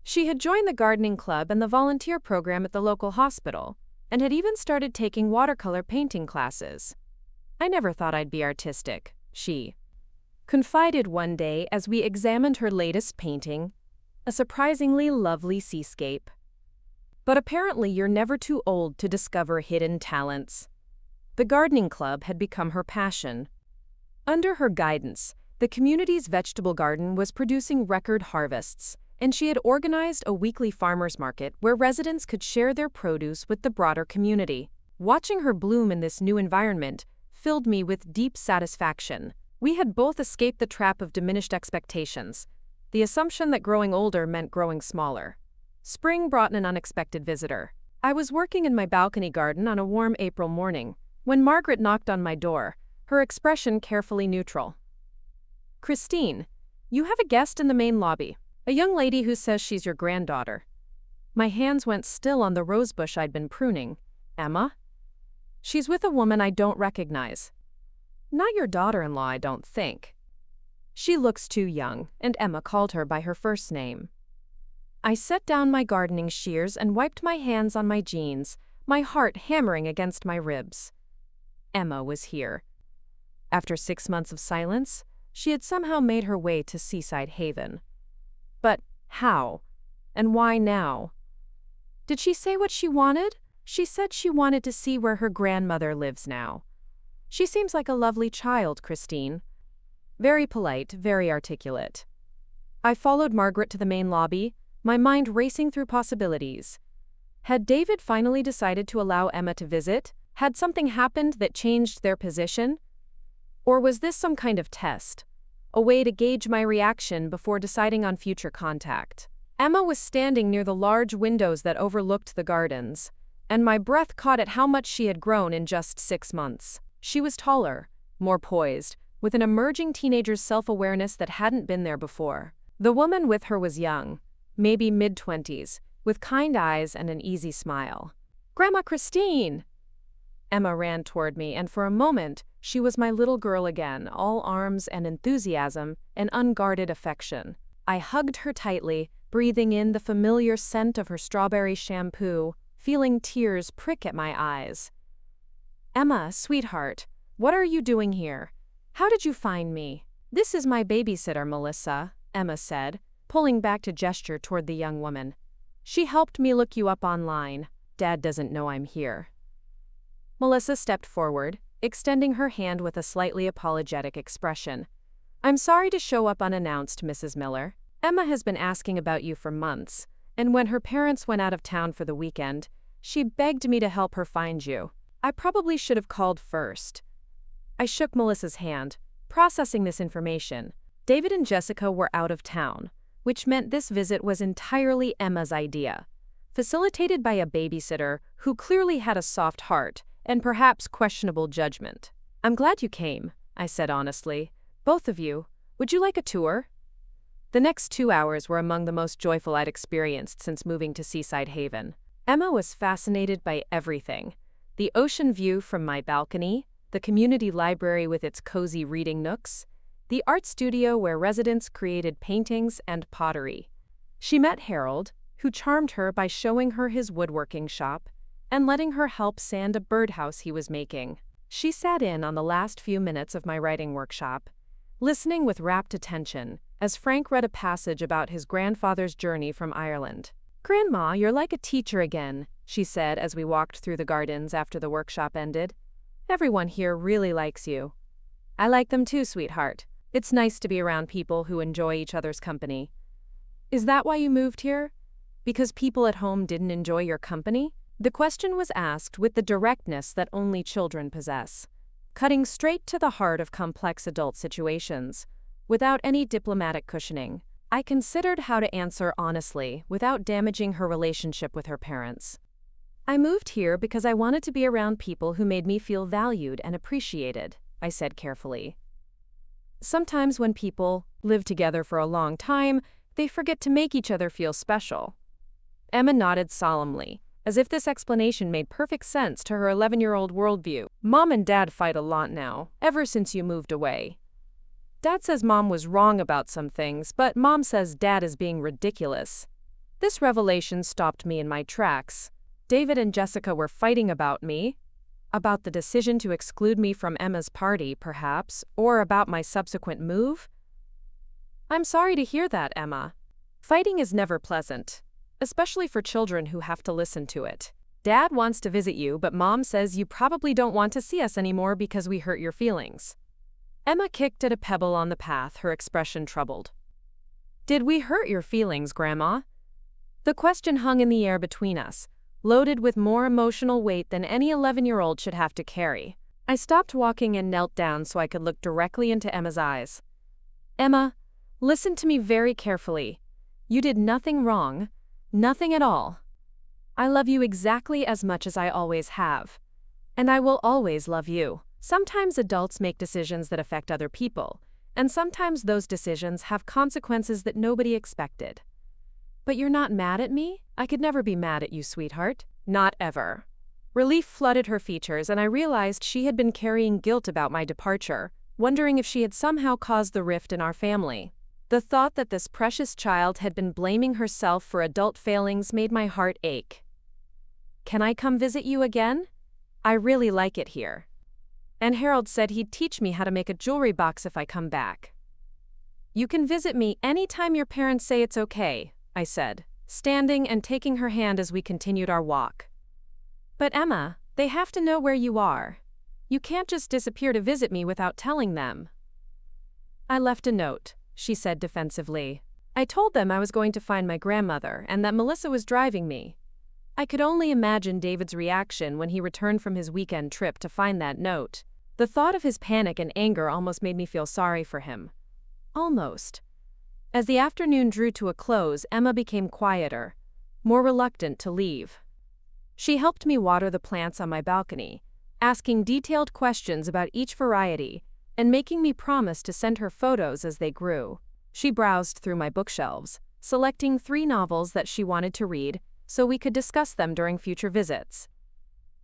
She had joined the gardening club and the volunteer program at the local hospital, and had even started taking watercolor painting classes. "I never thought I'd be artistic," she confided one day as we examined her latest painting, a surprisingly lovely seascape. "But apparently you're never too old to discover hidden talents." The gardening club had become her passion. Under her guidance, the community's vegetable garden was producing record harvests, and she had organized a weekly farmers market where residents could share their produce with the broader community. Watching her bloom in this new environment filled me with deep satisfaction. We had both escaped the trap of diminished expectations, the assumption that growing older meant growing smaller. Spring brought an unexpected visitor. I was working in my balcony garden on a warm April morning when Margaret knocked on my door, her expression carefully neutral. "Christine, you have a guest in the main lobby, a young lady who says she's your granddaughter." My hands went still on the rosebush I'd been pruning. "Emma?" "She's with a woman I don't recognize." "Not your daughter-in-law, I don't think." "She looks too young," and Emma called her by her first name. I set down my gardening shears and wiped my hands on my jeans, my heart hammering against my ribs. Emma was here. After 6 months of silence, she had somehow made her way to Seaside Haven. But how? And why now? Did she say what she wanted? She said she wanted to see where her grandmother lives now. "She seems like a lovely child, Christine." Very polite, very articulate. I followed Margaret to the main lobby, my mind racing through possibilities. Had David finally decided to allow Emma to visit? Had something happened that changed their position? Or was this some kind of test? A way to gauge my reaction before deciding on future contact? Emma was standing near the large windows that overlooked the gardens, and my breath caught at how much she had grown in just 6 months. She was taller, more poised, with an emerging teenager's self-awareness that hadn't been there before. The woman with her was young, maybe mid-20s, with kind eyes and an easy smile. "Grandma Christine!" Emma ran toward me, and for a moment, she was my little girl again, all arms and enthusiasm and unguarded affection. I hugged her tightly, breathing in the familiar scent of her strawberry shampoo, feeling tears prick at my eyes. "Emma, sweetheart, what are you doing here? How did you find me?" "This is my babysitter, Melissa," Emma said, pulling back to gesture toward the young woman. "She helped me look you up online. Dad doesn't know I'm here." Melissa stepped forward, extending her hand with a slightly apologetic expression. "I'm sorry to show up unannounced, Mrs. Miller. Emma has been asking about you for months, and when her parents went out of town for the weekend, she begged me to help her find you. I probably should have called first." I shook Melissa's hand, processing this information. David and Jessica were out of town, which meant this visit was entirely Emma's idea, facilitated by a babysitter who clearly had a soft heart and perhaps questionable judgment. "I'm glad you came," I said honestly. "Both of you. Would you like a tour?" The next 2 hours were among the most joyful I'd experienced since moving to Seaside Haven. Emma was fascinated by everything: the ocean view from my balcony, the community library with its cozy reading nooks, the art studio where residents created paintings and pottery. She met Harold, who charmed her by showing her his woodworking shop and letting her help sand a birdhouse he was making. She sat in on the last few minutes of my writing workshop, listening with rapt attention as Frank read a passage about his grandfather's journey from Ireland. "Grandma, you're like a teacher again," she said as we walked through the gardens after the workshop ended. "Everyone here really likes you." "I like them too, sweetheart. It's nice to be around people who enjoy each other's company." "Is that why you moved here? Because people at home didn't enjoy your company?" The question was asked with the directness that only children possess, cutting straight to the heart of complex adult situations, without any diplomatic cushioning. I considered how to answer honestly without damaging her relationship with her parents. "I moved here because I wanted to be around people who made me feel valued and appreciated," I said carefully. Sometimes when people live together for a long time, They forget to make each other feel special. Emma nodded solemnly, as if this explanation made perfect sense to her 11-year-old worldview. Mom and Dad fight a lot now, ever since you moved away. Dad says Mom was wrong about some things, but Mom says Dad is being ridiculous. This revelation stopped me in my tracks. David and Jessica were fighting about me. About the decision to exclude me from Emma's party, perhaps, or about my subsequent move? I'm sorry to hear that, Emma. Fighting is never pleasant, especially for children who have to listen to it. Dad wants to visit you, but Mom says you probably don't want to see us anymore because we hurt your feelings. Emma kicked at a pebble on the path, her expression troubled. Did we hurt your feelings, Grandma? The question hung in the air between us, loaded with more emotional weight than any 11-year-old should have to carry. I stopped walking and knelt down so I could look directly into Emma's eyes. Emma, listen to me very carefully. You did nothing wrong. Nothing at all. I love you exactly as much as I always have. And I will always love you. Sometimes adults make decisions that affect other people, and sometimes those decisions have consequences that nobody expected. But you're not mad at me? I could never be mad at you, sweetheart. Not ever. Relief flooded her features, and I realized she had been carrying guilt about my departure, wondering if she had somehow caused the rift in our family. The thought that this precious child had been blaming herself for adult failings made my heart ache. Can I come visit you again? I really like it here. And Harold said he'd teach me how to make a jewelry box if I come back. You can visit me anytime your parents say it's okay, I said, standing and taking her hand as we continued our walk. But Emma, they have to know where you are. You can't just disappear to visit me without telling them. I left a note, she said defensively. I told them I was going to find my grandmother and that Melissa was driving me. I could only imagine David's reaction when he returned from his weekend trip to find that note. The thought of his panic and anger almost made me feel sorry for him. Almost. As the afternoon drew to a close, Emma became quieter, more reluctant to leave. She helped me water the plants on my balcony, asking detailed questions about each variety and making me promise to send her photos as they grew. She browsed through my bookshelves, selecting 3 novels that she wanted to read so we could discuss them during future visits.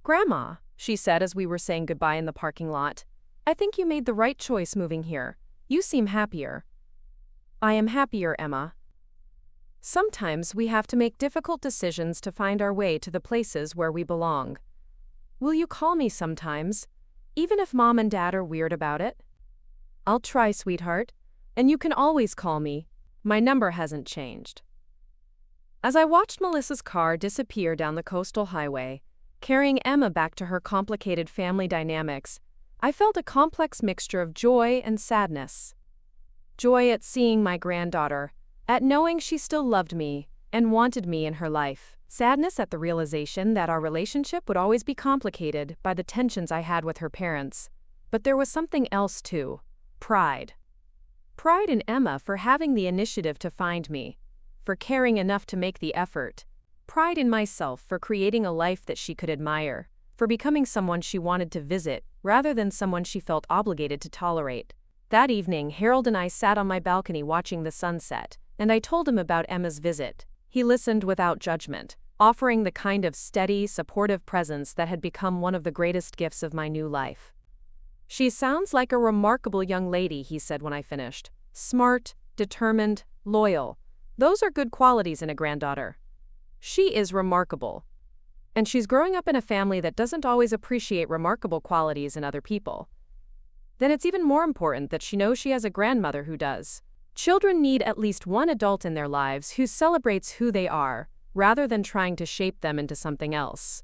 Grandma, she said as we were saying goodbye in the parking lot, I think you made the right choice moving here. You seem happier. I am happier, Emma. Sometimes we have to make difficult decisions to find our way to the places where we belong. Will you call me sometimes, even if Mom and Dad are weird about it? I'll try, sweetheart, and you can always call me. My number hasn't changed. As I watched Melissa's car disappear down the coastal highway, carrying Emma back to her complicated family dynamics, I felt a complex mixture of joy and sadness. Joy at seeing my granddaughter, at knowing she still loved me and wanted me in her life. Sadness at the realization that our relationship would always be complicated by the tensions I had with her parents. But there was something else too. Pride. Pride in Emma for having the initiative to find me, for caring enough to make the effort. Pride in myself for creating a life that she could admire, for becoming someone she wanted to visit rather than someone she felt obligated to tolerate. That evening, Harold and I sat on my balcony watching the sunset, and I told him about Emma's visit. He listened without judgment, offering the kind of steady, supportive presence that had become one of the greatest gifts of my new life. She sounds like a remarkable young lady, he said when I finished. Smart, determined, loyal. Those are good qualities in a granddaughter. She is remarkable. And she's growing up in a family that doesn't always appreciate remarkable qualities in other people. Then it's even more important that she knows she has a grandmother who does. Children need at least one adult in their lives who celebrates who they are, rather than trying to shape them into something else.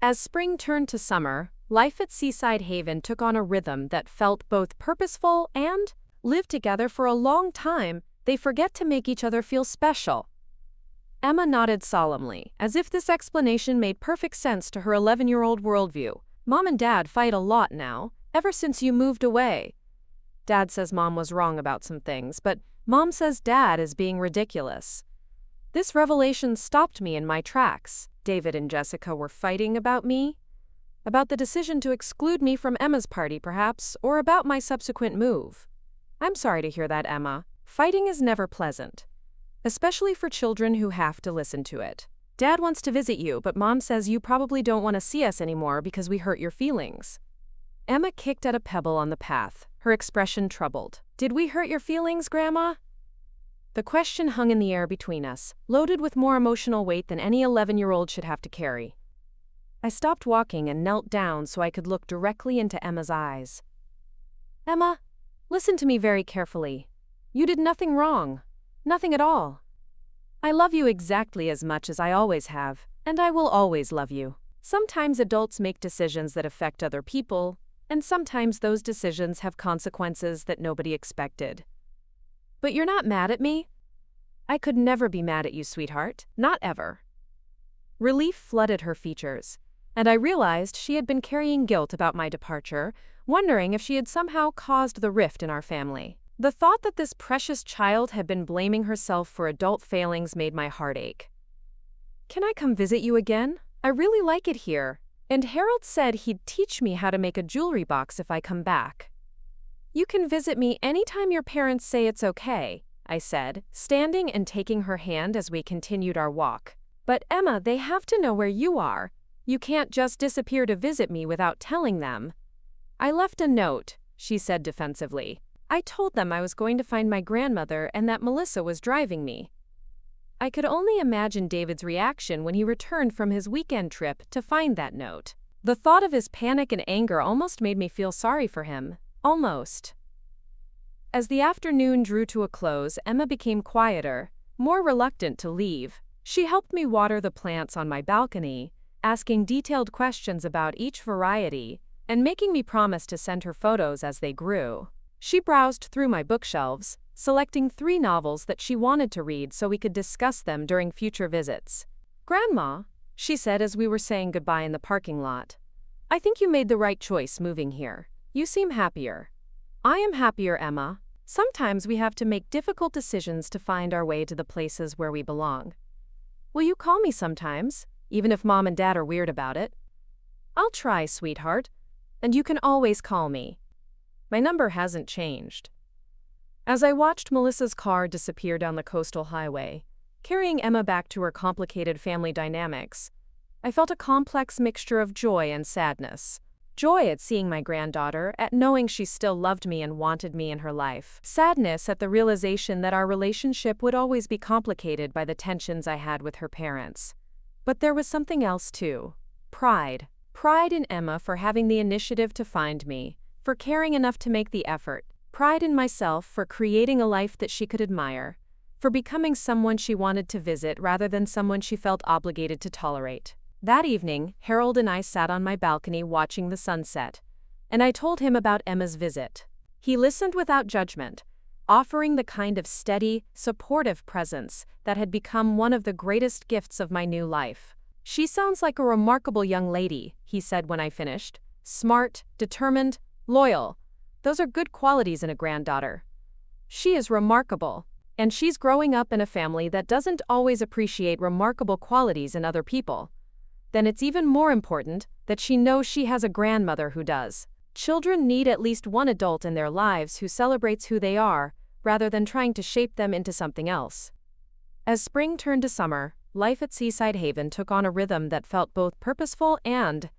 As spring turned to summer, life at Seaside Haven took on a rhythm that felt both purposeful and lived together for a long time. They forget to make each other feel special. Emma nodded solemnly, as if this explanation made perfect sense to her 11-year-old worldview. Mom and Dad fight a lot now, ever since you moved away. Dad says Mom was wrong about some things, but Mom says Dad is being ridiculous. This revelation stopped me in my tracks. David and Jessica were fighting about me? About the decision to exclude me from Emma's party, perhaps, or about my subsequent move. I'm sorry to hear that, Emma. Fighting is never pleasant, especially for children who have to listen to it. Dad wants to visit you, but Mom says you probably don't want to see us anymore because we hurt your feelings. Emma kicked at a pebble on the path, her expression troubled. Did we hurt your feelings, Grandma? The question hung in the air between us, loaded with more emotional weight than any 11-year-old should have to carry. I stopped walking and knelt down so I could look directly into Emma's eyes. Emma, listen to me very carefully. You did nothing wrong. Nothing at all. I love you exactly as much as I always have, and I will always love you. Sometimes adults make decisions that affect other people, and sometimes those decisions have consequences that nobody expected. But you're not mad at me? I could never be mad at you, sweetheart. Not ever. Relief flooded her features, and I realized she had been carrying guilt about my departure, wondering if she had somehow caused the rift in our family. The thought that this precious child had been blaming herself for adult failings made my heart ache. Can I come visit you again? I really like it here, and Harold said he'd teach me how to make a jewelry box if I come back. You can visit me anytime your parents say it's okay, I said, standing and taking her hand as we continued our walk. But Emma, they have to know where you are. You can't just disappear to visit me without telling them. I left a note, she said defensively. I told them I was going to find my grandmother and that Melissa was driving me. I could only imagine David's reaction when he returned from his weekend trip to find that note. The thought of his panic and anger almost made me feel sorry for him. Almost. As the afternoon drew to a close, Emma became quieter, more reluctant to leave. She helped me water the plants on my balcony, asking detailed questions about each variety, and making me promise to send her photos as they grew. She browsed through my bookshelves, selecting 3 novels that she wanted to read so we could discuss them during future visits. Grandma, she said as we were saying goodbye in the parking lot, I think you made the right choice moving here. You seem happier. I am happier, Emma. Sometimes we have to make difficult decisions to find our way to the places where we belong. Will you call me sometimes, even if Mom and Dad are weird about it? I'll try, sweetheart. And you can always call me. My number hasn't changed. As I watched Melissa's car disappear down the coastal highway, carrying Emma back to her complicated family dynamics, I felt a complex mixture of joy and sadness. Joy at seeing my granddaughter, at knowing she still loved me and wanted me in her life. Sadness at the realization that our relationship would always be complicated by the tensions I had with her parents. But there was something else too. Pride. Pride in Emma for having the initiative to find me, for caring enough to make the effort. Pride in myself for creating a life that she could admire, for becoming someone she wanted to visit rather than someone she felt obligated to tolerate. That evening, Harold and I sat on my balcony watching the sunset, and I told him about Emma's visit. He listened without judgment, offering the kind of steady, supportive presence that had become one of the greatest gifts of my new life. She sounds like a remarkable young lady, he said when I finished. Smart, determined, loyal. Those are good qualities in a granddaughter. She is remarkable, and she's growing up in a family that doesn't always appreciate remarkable qualities in other people. Then it's even more important that she knows she has a grandmother who does. Children need at least one adult in their lives who celebrates who they are, rather than trying to shape them into something else. As spring turned to summer, life at Seaside Haven took on a rhythm that felt both purposeful and